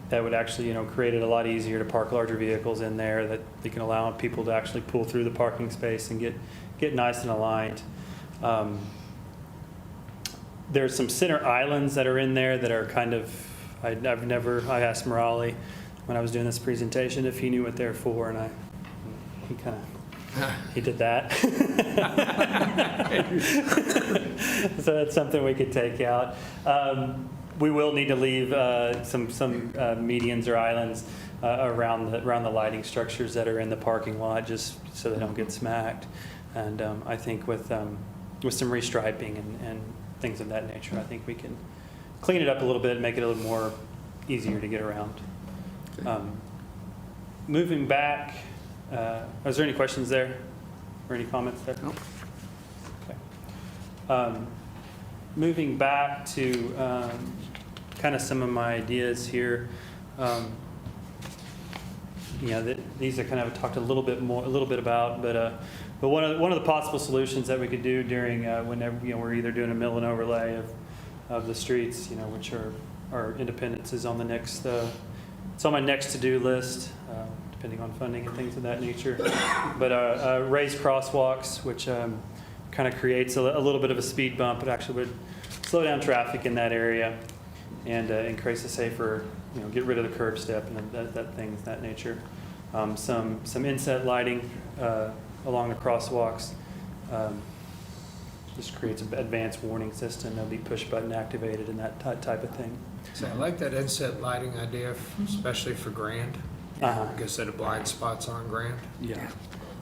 That would actually, create it a lot easier to park larger vehicles in there, that they can allow people to actually pull through the parking space and get nice and aligned. There's some center islands that are in there that are kind of, I asked Morali when I was doing this presentation if he knew what they're for, and he did that. So that's something we could take out. We will need to leave some medians or islands around the lighting structures that are in the parking lot, just so they don't get smacked. And I think with some restriping and things of that nature, I think we can clean it up a little bit and make it a little more easier to get around. Moving back, is there any questions there or any comments there? Nope. Okay. Moving back to kind of some of my ideas here. These are kind of talked a little bit about, but one of the possible solutions that we could do during whenever we're either doing a mill and overlay of the streets, which are Independence is on the next. It's on my next to-do list, depending on funding and things of that nature. But raised crosswalks, which kind of creates a little bit of a speed bump, it actually would slow down traffic in that area and increase a safer, get rid of the curb step and things of that nature. Some inset lighting along the crosswalks. Just creates an advanced warning system. They'll be push button activated and that type of thing. So I like that inset lighting idea, especially for Grand. Because of the blind spots on Grand. Yeah.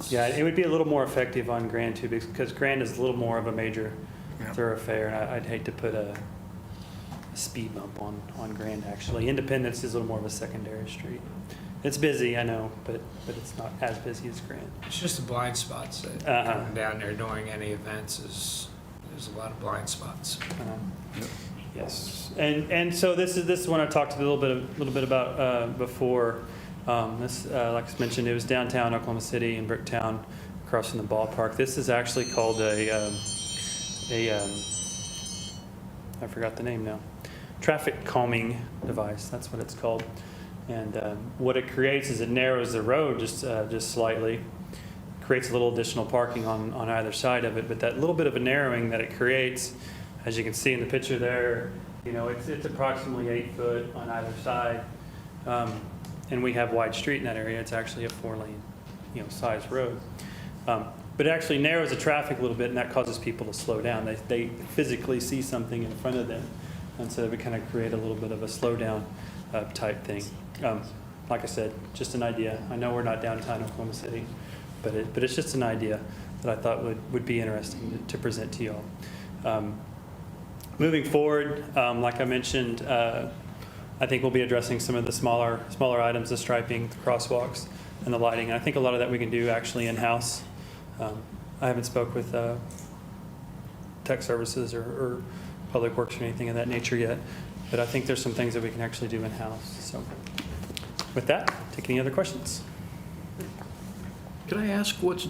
Yeah, it would be a little more effective on Grand too, because Grand is a little more of a major thoroughfare, and I'd hate to put speed bump on Grand, actually. Independence is a little more of a secondary street. It's busy, I know, but it's not as busy as Grand. It's just the blind spots that coming down there doing any events there's a lot of blind spots. Yes, and so this is one I talked a little bit about before. This, like I mentioned, it was downtown Oklahoma City in Bricktown, across from the ballpark. This is actually called I forgot the name now. Traffic calming device. That's what it's called. And what it creates is it narrows the road just slightly. Creates a little additional parking on either side of it, but that little bit of a narrowing that it creates, as you can see in the picture there, it's approximately 8 foot on either side, and we have wide street in that area. It's actually a 4-lane, size road, but it actually narrows the traffic a little bit, and that causes people to slow down. They physically see something in front of them, and so we kind of create a little bit of a slowdown type thing. Like I said, just an idea. I know we're not downtown Oklahoma City. But it's just an idea that I thought would be interesting to present to you all. Moving forward, like I mentioned, I think we'll be addressing some of the smaller items, the striping, the crosswalks, and the lighting. And I think a lot of that we can do actually in-house. I haven't spoke with tech services or public works or anything of that nature yet, but I think there's some things that we can actually do in-house. So with that, take any other questions. Can I ask what's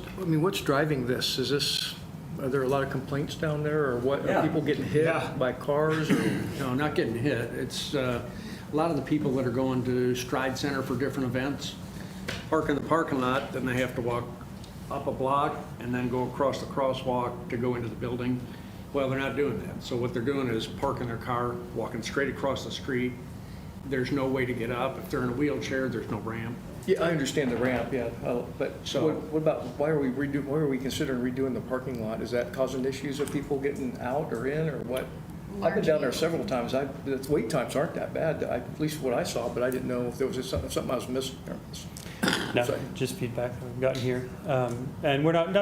driving this? Are there a lot of complaints down there, or what? Are people getting hit by cars, or no, not getting hit? It's a lot of the people that are going to Stride Center for different events park in the parking lot, then they have to walk up a block and then go across the crosswalk to go into the building. Well, they're not doing that. So what they're doing is parking their car, walking straight across the street. There's no way to get up. If they're in a wheelchair, there's no ramp. Yeah, I understand the ramp, yeah, but So- what about, why are we considering redoing the parking lot? Is that causing issues of people getting out or in, or what? I've been down there several times, the wait times aren't that bad, at least what I saw, but I didn't know if there was something I was missing. No, just feedback that we've gotten here. And we're not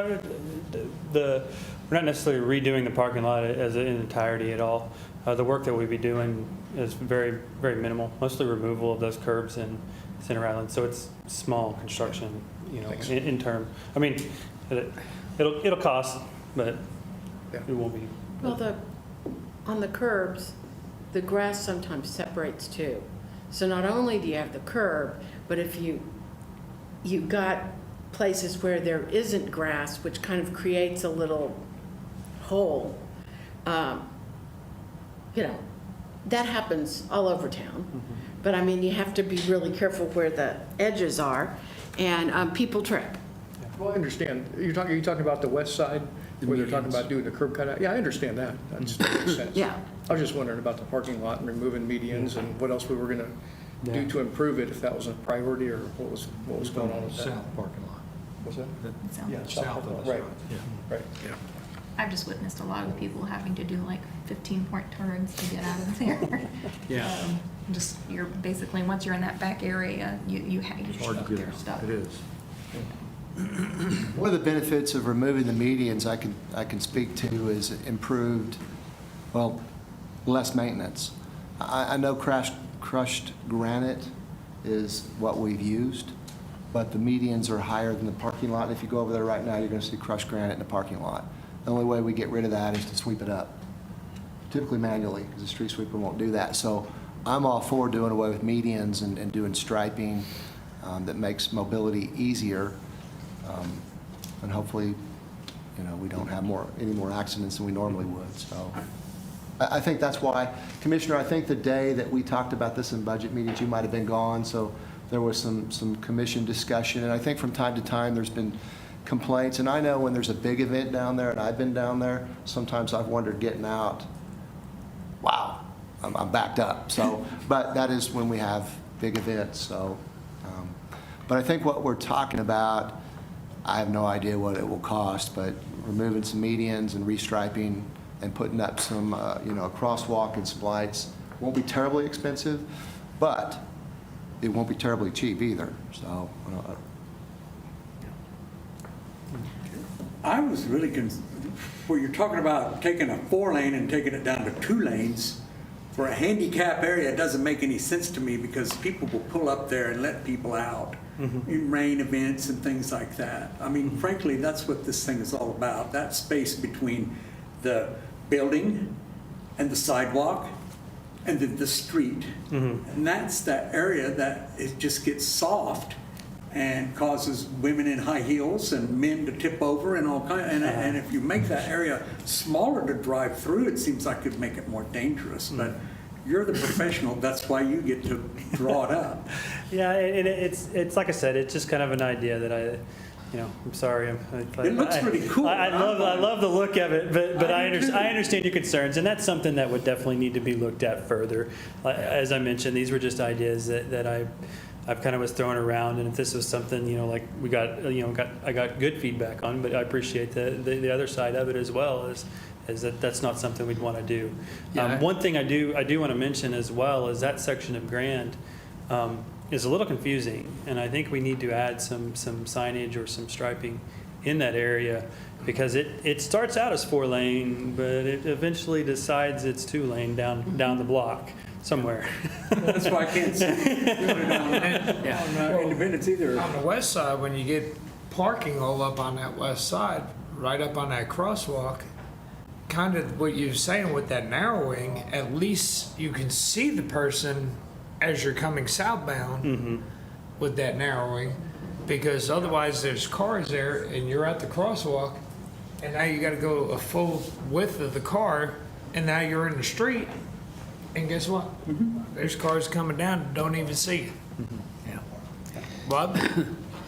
necessarily redoing the parking lot as in entirety at all. The work that we'd be doing is very, very minimal, mostly removal of those curbs in Center Island. So it's small construction, in term. I mean, it'll cost, but it won't be. Well, on the curbs, the grass sometimes separates too. So not only do you have the curb, but if you've got places where there isn't grass, which kind of creates a little hole, that happens all over town. Mm-hmm. But I mean, you have to be really careful where the edges are, and people trip. Well, I understand, are you talking about the west side, where they're talking about doing the curb cut out? Yeah, I understand that, that just makes sense. Yeah. I was just wondering about the parking lot and removing medians and what else we were gonna do to improve it, if that was a priority, or what was going on with that. South parking lot. What's that? South. Yeah, South of the right, side. right. I've just witnessed a lot of people having to do like 15-point turns to get out of there. Yeah. You're basically, once you're in that back area, you Hard to get out. It is. One of the benefits of removing the medians I can speak to is improved, less maintenance. I know crushed granite is what we've used, but the medians are higher than the parking lot. If you go over there right now, you're going to see crushed granite in the parking lot. The only way we get rid of that is to sweep it up, typically manually, because the street sweeper won't do that. So I'm all for doing away with medians and doing striping that makes mobility easier. And hopefully, we don't have any more accidents than we normally would. So I think that's why, Commissioner, I think the day that we talked about this in budget meetings, you might have been gone. So there was some commission discussion. And I think from time to time, there's been complaints. And I know when there's a big event down there, and I've been down there, sometimes I've wondered getting out, wow, I'm backed up. So, but that is when we have big events. So, but I think what we're talking about, I have no idea what it will cost, but removing some medians and restriping and putting up some, a crosswalk and some lights won't be terribly expensive, but it won't be terribly cheap either. So, I was really where you're talking about taking a 4-lane and taking it down to 2 lanes, for a handicap area, it doesn't make any sense to me because people will pull up there and let people out in rain events and things like that. I mean, frankly, that's what this thing is all about, that space between the building and the sidewalk and the street. And that's that area that it just gets soft and causes women in high heels and men to tip over and all kind. And if you make that area smaller to drive through, it seems like it'd make it more dangerous. But you're the professional. That's why you get to draw it up. Yeah, it's like I said, it's just kind of an idea that I'm sorry. It looks pretty cool. I love the look of it, but I understand your concerns, and that's something that would definitely need to be looked at further. As I mentioned, these were just ideas that I've kind of was throwing around, and if this was something, like we got, I got good feedback on, but I appreciate the other side of it as well, is that that's not something we'd want to do. Yeah. One thing I do want to mention as well is that section of Grand is a little confusing, and I think we need to add some signage or some striping in that area, because it starts out as 4-lane, but it eventually decides it's 2-lane down the block somewhere. That's why I can't see on Independence either. On the west side, when you get parking all up on that west side, right up on that crosswalk, kind of what you're saying with that narrowing, at least you can see the person as you're coming southbound with that narrowing, because otherwise there's cars there and you're at the crosswalk and now you got to go a full width of the car and now you're in the street, and guess what? There's cars coming down and don't even see you. Yeah. Bob,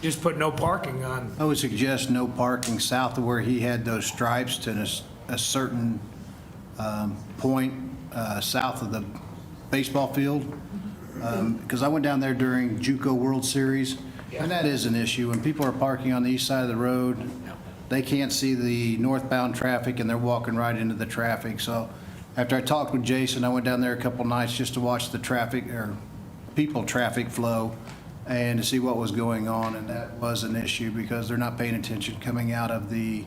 just put no parking on. I would suggest no parking south of where he had those stripes to a certain point south of the baseball field. Because I went down there during JUCO World Series, and that is an issue. When people are parking on the east side of the road, they can't see the northbound traffic and they're walking right into the traffic. So after I talked with Jason, I went down there a couple nights just to watch the traffic traffic flow and to see what was going on, and that was an issue because they're not paying attention coming out of the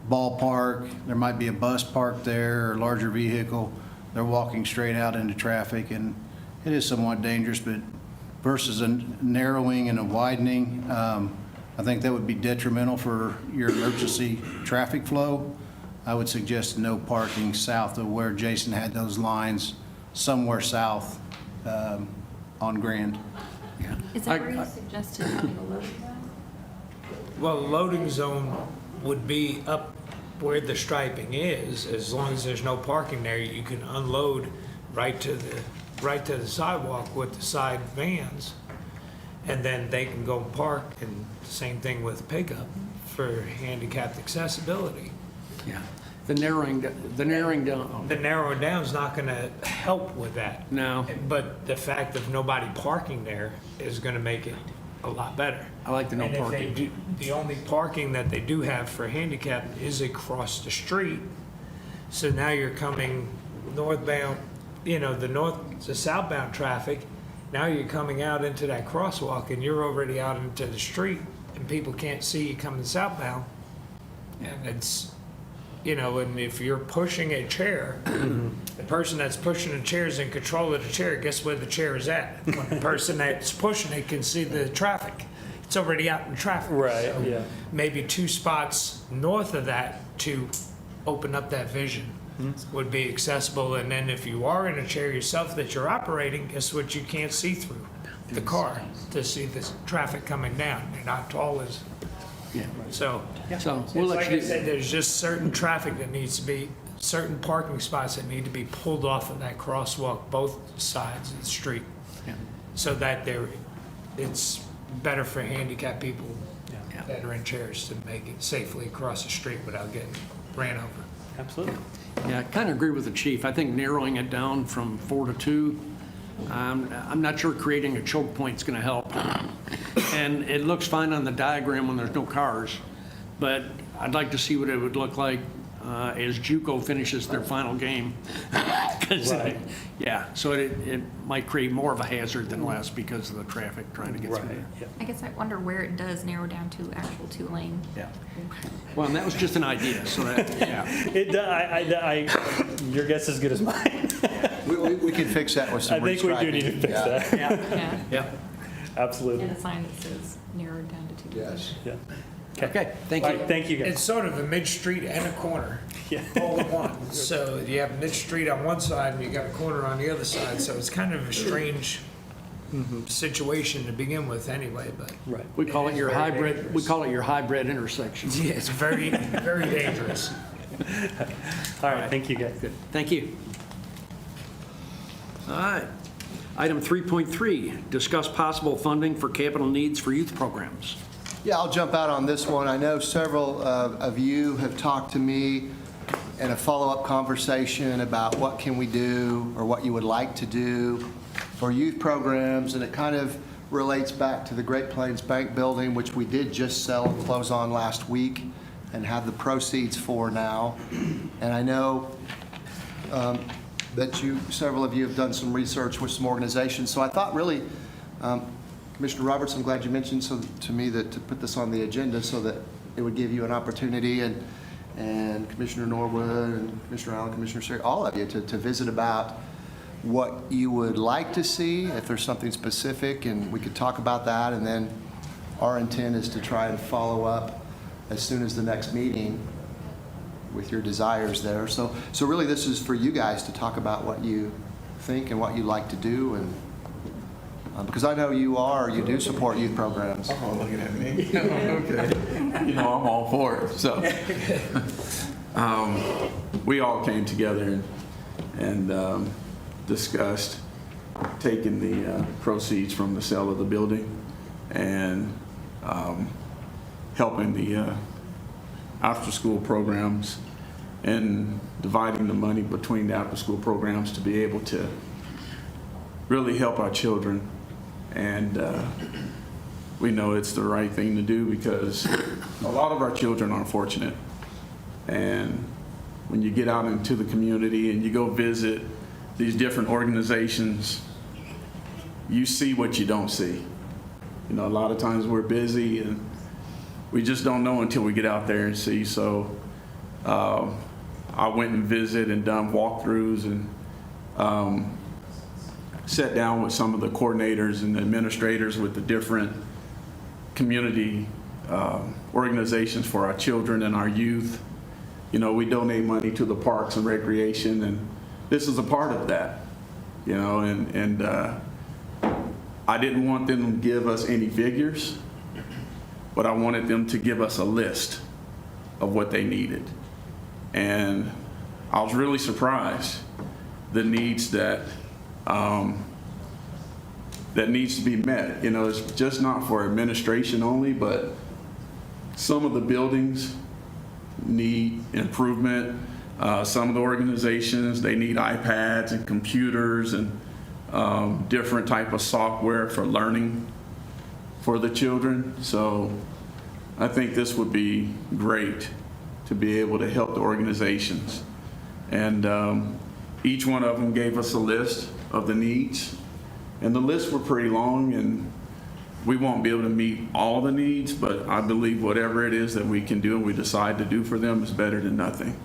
ballpark. There might be a bus parked there or a larger vehicle. They're walking straight out into traffic, and it is somewhat dangerous, but versus a narrowing and a widening, I think that would be detrimental for your emergency traffic flow. I would suggest no parking south of where Jason had those lines, somewhere south on Grand. Is that where you suggested having a loading zone? Well, loading zone would be up where the striping is. As long as there's no parking there, you can unload right to the sidewalk with the side vans, and then they can go park, and same thing with pickup for handicapped accessibility. Yeah. The narrowing down. The narrowing down is not going to help with that. No. But the fact of nobody parking there is going to make it a lot better. I like the no And if they parking. do, the only parking that they do have for handicap is across the street. So now you're coming northbound, the southbound traffic. Now you're coming out into that crosswalk and you're already out into the street and people can't see you coming southbound. And it's, and if you're pushing a chair, the person that's pushing the chair is in control of the chair. Guess where the chair is at? When the person that's pushing it can see the traffic. It's already out in traffic. Right, So yeah. maybe 2 spots north of that to open up that vision would be accessible. And then if you are in a chair yourself that you're operating, guess what you can't see through? The car to see the traffic coming down. You're not tall as. Yeah. So, So we'll let like you I said, there's just certain traffic that needs to be, certain parking spots that need to be pulled off of that crosswalk, both sides of the street. Yeah. So that it's better for handicapped people that are in chairs to make it safely across the street without getting ran over. Absolutely. Yeah, I kind of agree with the chief. I think narrowing it down from 4 to 2, I'm not sure creating a choke point is going to help. And it looks fine on the diagram when there's no cars, but I'd like to see what it would look like as JUCO finishes their final game. 'Cause so it might create more of a hazard than less because of the traffic trying to get through there. Yeah. I guess I wonder where it does narrow down to actual 2-lane. Yeah. Well, and that was just an idea, so that, yeah. Your guess is as good as mine. We can fix that with I some think we do need to restriping. fix Yeah. that. Yeah. Yeah. Absolutely. And a sign that says narrowed down to 2 Yes. Yeah. Okay, thank All you. right, thank you, guys. It's sort of a mid-street and a corner, Yeah. all in one. So you have mid-street on one side and you got a corner on the other side, so it's kind of a strange situation to begin with anyway, but. Right. We call it your Very hybrid, we dangerous. call it your hybrid intersection. Yeah, it's very, very dangerous. All right, thank you, guys. Good, thank you. All right. Item 3.3, discuss possible funding for capital needs for youth programs. Yeah, I'll jump out on this one. I know several of you have talked to me in a follow-up conversation about what can we do or what you would like to do for youth programs, and it kind of relates back to the Great Plains Bank building, which we did just sell and close on last week and have the proceeds for now. And I know that several of you have done some research with some organizations, so I thought really, Commissioner Roberts, I'm glad you mentioned to me that to put this on the agenda so that it would give you an opportunity, and Commissioner Norwood and Commissioner Allen, Commissioner Sherry, all of you to visit about what you would like to see, if there's something specific, and we could talk about that. And then our intent is to try and follow up as soon as the next meeting with your desires there. So really this is for you guys to talk about what you think and what you'd like to do, and because I know you do support youth programs. Oh, looking at me. Okay. You know, I'm all for it. So we all came together and discussed taking the proceeds from the sale of the building and helping the after-school programs and dividing the money between the after-school programs to be able to really help our children. And we know it's the right thing to do because a lot of our children are fortunate. And when you get out into the community and you go visit these different organizations, you see what you don't see. You know, a lot of times we're busy and we just don't know until we get out there and see. So I went and visited and done walkthroughs and sat down with some of the coordinators and administrators with the different community organizations for our children and our youth. You know, we donate money to the parks and recreation, and this is a part of that, you know, and I didn't want them to give us any figures, but I wanted them to give us a list of what they needed. And I was really surprised the needs that needs to be met. You know, it's just not for administration only, but some of the buildings need improvement. Some of the organizations, they need iPads and computers and different type of software for learning for the children. So I think this would be great to be able to help the organizations. And each one of them gave us a list of the needs. And the lists were pretty long, and we won't be able to meet all the needs, but I believe whatever it is that we can do and we decide to do for them is better than nothing.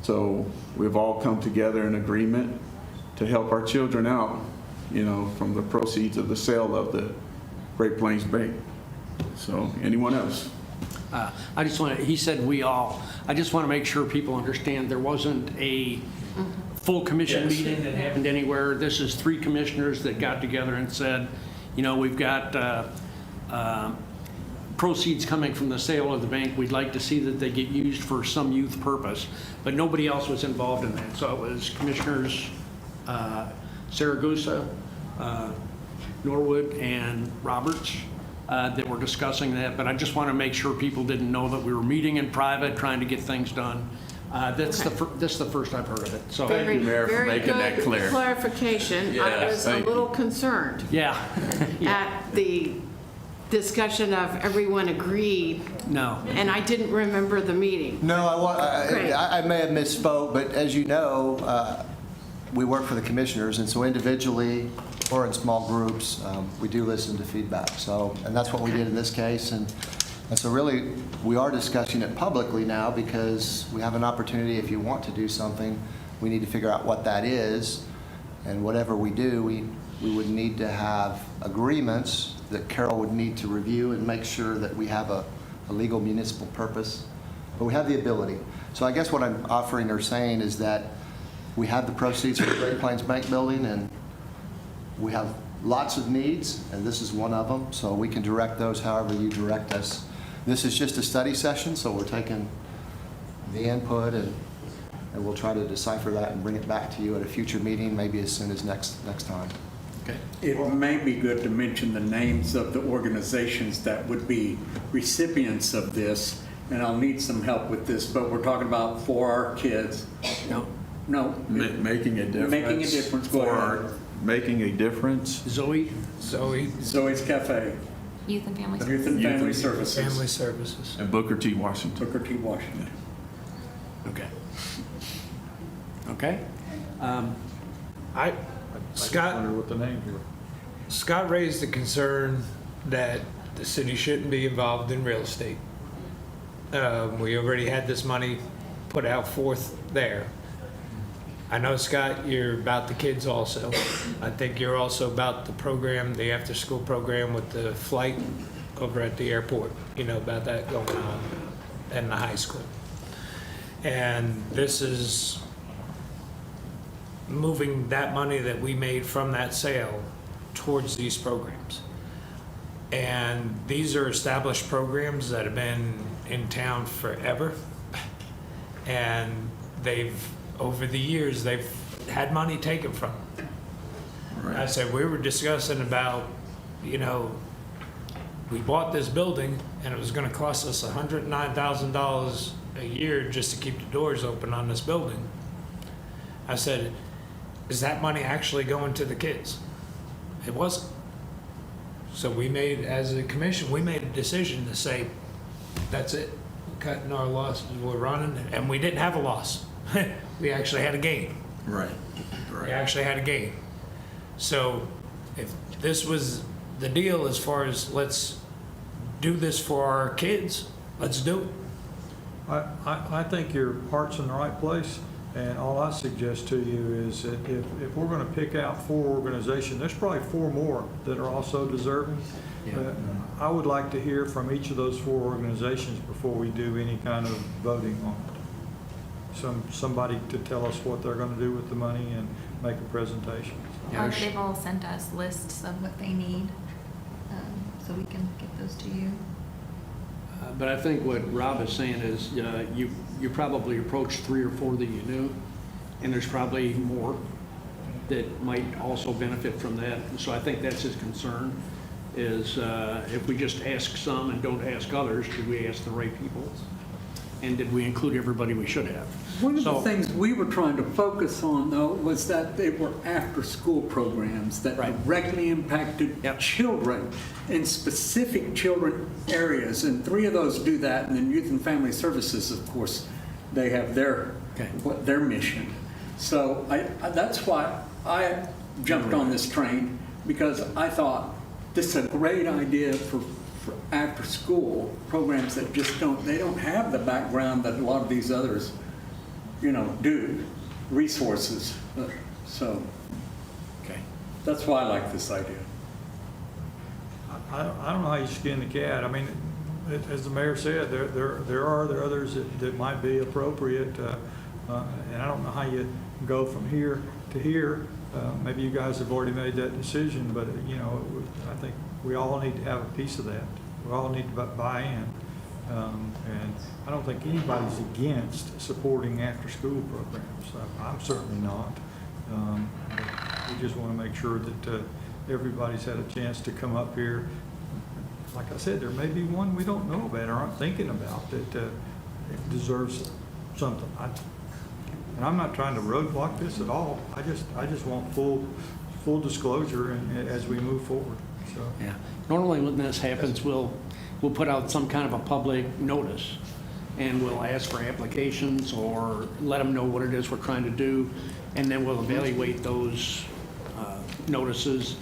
So we've all come together in agreement to help our children out, you know, from the proceeds of the sale of the Great Plains Bank. So anyone else? He said we all. I just want to make sure people understand there wasn't a full commission meeting that happened anywhere. This is 3 commissioners that got together and said, you know, we've got proceeds coming from the sale of the bank. We'd like to see that they get used for some youth purpose, but nobody else was involved in that. So it was Commissioners Saragusa, Norwood, and Roberts that were discussing that. But I just want to make sure people didn't know that we were meeting in private, trying to get things done. This is the first I've heard of it. So Thank you, Mayor, for making that clear. Very good clarification. I was a thank little concerned yeah. at the discussion of everyone agreed, No. and I didn't remember the meeting. No, Great. I may have misspoke, but as you know, we work for the commissioners, and so individually or in small groups, we do listen to feedback. So, and that's what we did in this case. And so really, we are discussing it publicly now because we have an opportunity. If you want to do something, we need to figure out what that is. And whatever we do, we would need to have agreements that Carol would need to review and make sure that we have a legal municipal purpose. But we have the ability. So I guess what I'm offering or saying is that we have the proceeds from the Great Plains Bank building, and we have lots of needs, and this is one of them, so we can direct those however you direct us. This is just a study session, so we're taking the input, and we'll try to decipher that and bring it back to you at a future meeting, maybe as soon as next time. Okay. It may be good to mention the names of the organizations that would be recipients of this, and I'll need some help with this, but we're talking about For Our Kids. No. Making a difference. Making a difference. Go ahead. Making a difference. Zoe? Zoe's Cafe. Youth and Family Youth and Family Services. Family Services. And Booker T. Washington. Booker T. Washington. Okay. Okay. Scott, Wonder what the names were. Scott raised the concern that the city shouldn't be involved in real estate. We already had this money put out forth there. I know, Scott, you're about the kids also. I think you're also about the program, the after-school program with the flight over at the airport. You know about that going on in the high school. And this is moving that money that we made from that sale towards these programs. And these are established programs that have been in town forever. And over the years, they've had money taken from them. Right. I said, we were discussing about, we bought this building and it was gonna cost us $109,000 a year just to keep the doors open on this building. I said, is that money actually going to the kids? It wasn't. So as a commission, we made a decision to say, that's it, we're cutting our losses, we're running, and we didn't have a loss. We actually had a gain. Right. We actually had a gain. So if this was the deal as far as let's do this for our kids, let's do it. I think your heart's in the right place, and all I suggest to you is that if we're going to pick out 4 organizations, there's probably 4 more that are also deserving. I would like to hear from each of those 4 organizations before we do any kind of voting on it. Somebody to tell us what they're going to do with the money and make a presentation. They've all sent us lists of what they need, so we can get those to you. But I think what Rob is saying is you probably approached 3 or 4 that you knew, and there's probably more that might also benefit from that. And so I think that's his concern, is if we just ask some and don't ask others, did we ask the right people? And did we include everybody we should have? One of the things we were trying to focus on, though, was that they were after-school programs that directly impacted children in specific children areas, and 3 of those do that. And then Youth and Family Services, of course, they have their mission. So that's why I jumped on this train, because I thought this is a great idea for after-school programs that just don't have the background that a lot of these others do, resources. So that's why I like this idea. I don't know how you skin the cat. I mean, as the mayor said, there are others that might be appropriate, and I don't know how you go from here to here. Maybe you guys have already made that decision, but I think we all need to have a piece of that. We all need to buy in. And I don't think anybody's against supporting after-school programs. I'm certainly not. We just want to make sure that everybody's had a chance to come up here. Like I said, there may be one we don't know about or aren't thinking about that deserves something. And I'm not trying to roadblock this at all. I just want full disclosure as we move forward. So. Yeah. Normally when this happens, we'll put out some kind of a public notice, and we'll ask for applications or let them know what it is we're trying to do, and then we'll evaluate those notices.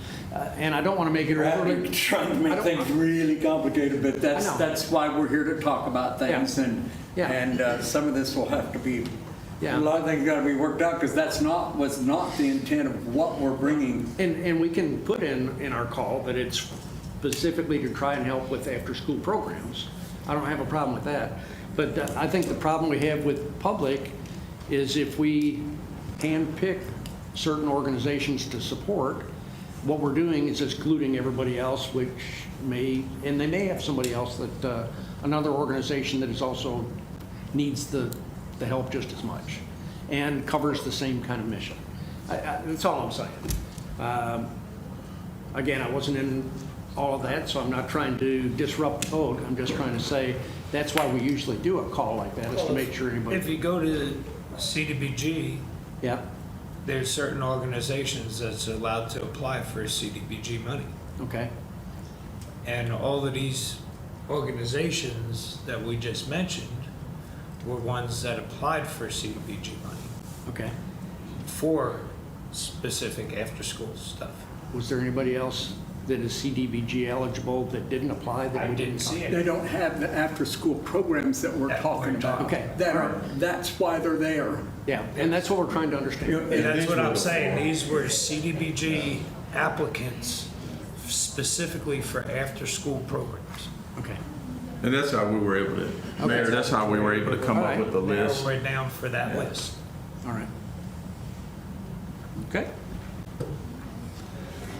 And I don't want to make it overly trying to make things really complicated, but that's why we're here to talk about things, and some of this will have to be Yeah. A lot of things gotta be worked out, because was not the intent of what we're bringing. And we can put in our call that it's specifically to try and help with after-school programs. I don't have a problem with that. But I think the problem we have with public is if we handpick certain organizations to support, what we're doing is excluding everybody else, which and they may have somebody else that, another organization that is also needs the help just as much and covers the same kind of mission. That's all I'm saying. Again, I wasn't in all of that, so I'm not trying to disrupt the vote. I'm just trying to say that's why we usually do a call like that, is to make sure anybody. If you go to CDBG, Yeah, there's certain organizations that's allowed to apply for CDBG money. okay, And all of these organizations that we just mentioned were ones that applied for CDBG money okay. for specific after-school stuff. Was there anybody else that is CDBG eligible that didn't apply that I we didn't see They it. don't have the after-school programs that we're talking about. Okay. That's why they're there. Yeah, and that's what we're trying to understand. And that's what I'm saying, these were CDBG applicants specifically for after-school programs. Okay. And that's how we were able to, Mayor, that's how we were able to come up with the Now list. we're down for that list. All right. Okay.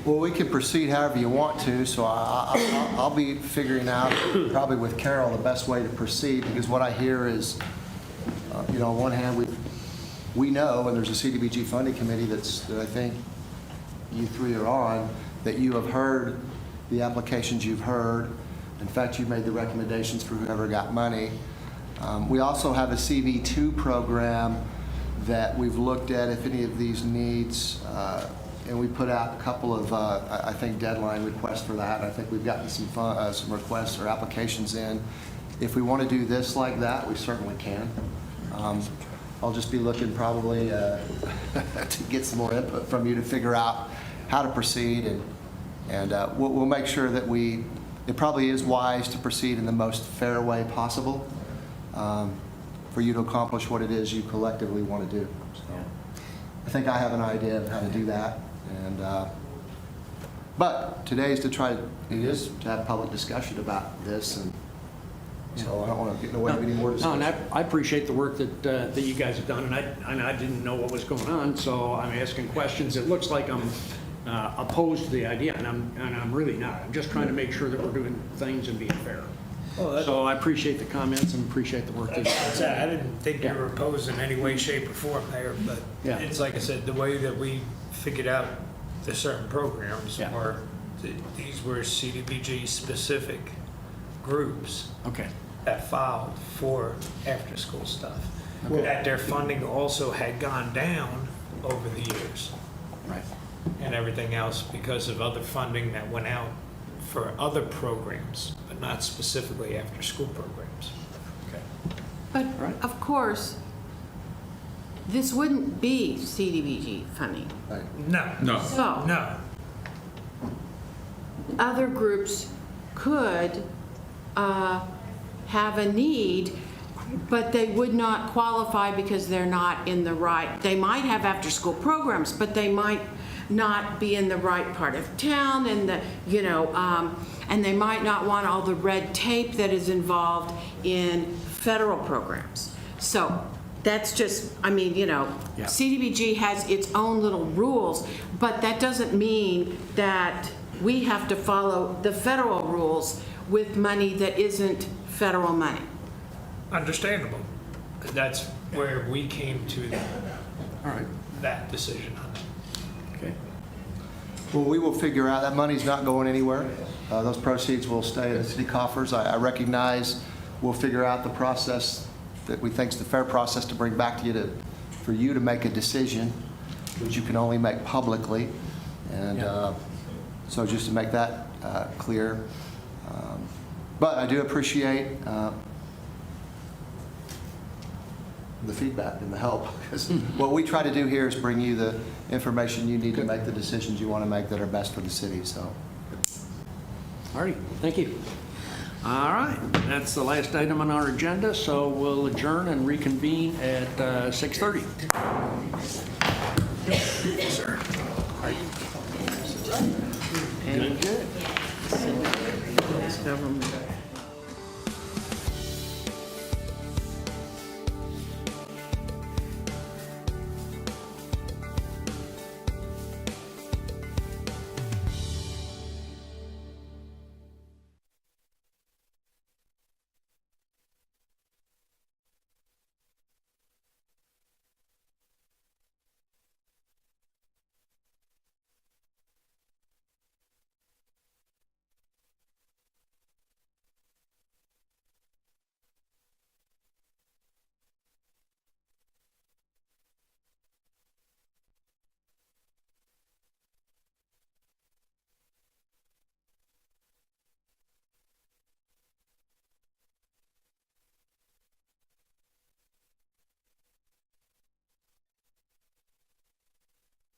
Well, we can proceed however you want to, so I'll be figuring out, probably with Carol, the best way to proceed, because what I hear is, on one hand, we know, and there's a CDBG funding committee that I think you three are on, that you have heard the applications you've heard. In fact, you've made the recommendations for whoever got money. We also have a CV2 program that we've looked at if any of these needs, and we put out a couple of, I think, deadline requests for that. I think we've gotten some requests or applications in. If we want to do this like that, we certainly can. I'll just be looking probably to get some more input from you to figure out how to proceed, and we'll make sure that it probably is wise to proceed in the most fair way possible for you to accomplish what it is you collectively want to do. So I think I have an idea of how to do that. But today is to have public discussion about this, and so I don't want to get in the way of any more discussion. No, and I appreciate the work that you guys have done, and I didn't know what was going on, so I'm asking questions. It looks like I'm opposed to the idea, and I'm really not. I'm just trying to make sure that we're doing things and being fair. So I appreciate the comments and appreciate the work that you guys I didn't think you were opposed in any way, shape, or form there, but Yeah. it's like I said, the way that we figured out the certain programs Yeah. were, these were CDBG specific groups Okay. that filed for after-school stuff. That their funding also had gone down over the years Right. and everything else because of other funding that went out for other programs, but not specifically after-school programs. But Right. of course, this wouldn't be CDBG funding. No. No. So No. other groups could have a need, but they would not qualify because they're not in the right. They might have after-school programs, but they might not be in the right part of town, and and they might not want all the red tape that is involved in federal programs. So that's just, Yeah. CDBG has its own little rules, but that doesn't mean that we have to follow the federal rules with money that isn't federal money. Understandable. That's where we came to All right. that decision on it. Okay. Well, we will figure out, that money's not going anywhere. Those proceeds will stay in the city coffers. I recognize we'll figure out the process that we think is the fair process to bring back to you for you to make a decision, which you can only make publicly. And so just to make that clear. But I do appreciate the feedback and the help, because what we try to do here is bring you the information you need to make the decisions you want to make that are best for the city. So, All right. Thank you. All right, that's the last item on our agenda, so we'll adjourn and reconvene at 6:30. And good. Let's have 'em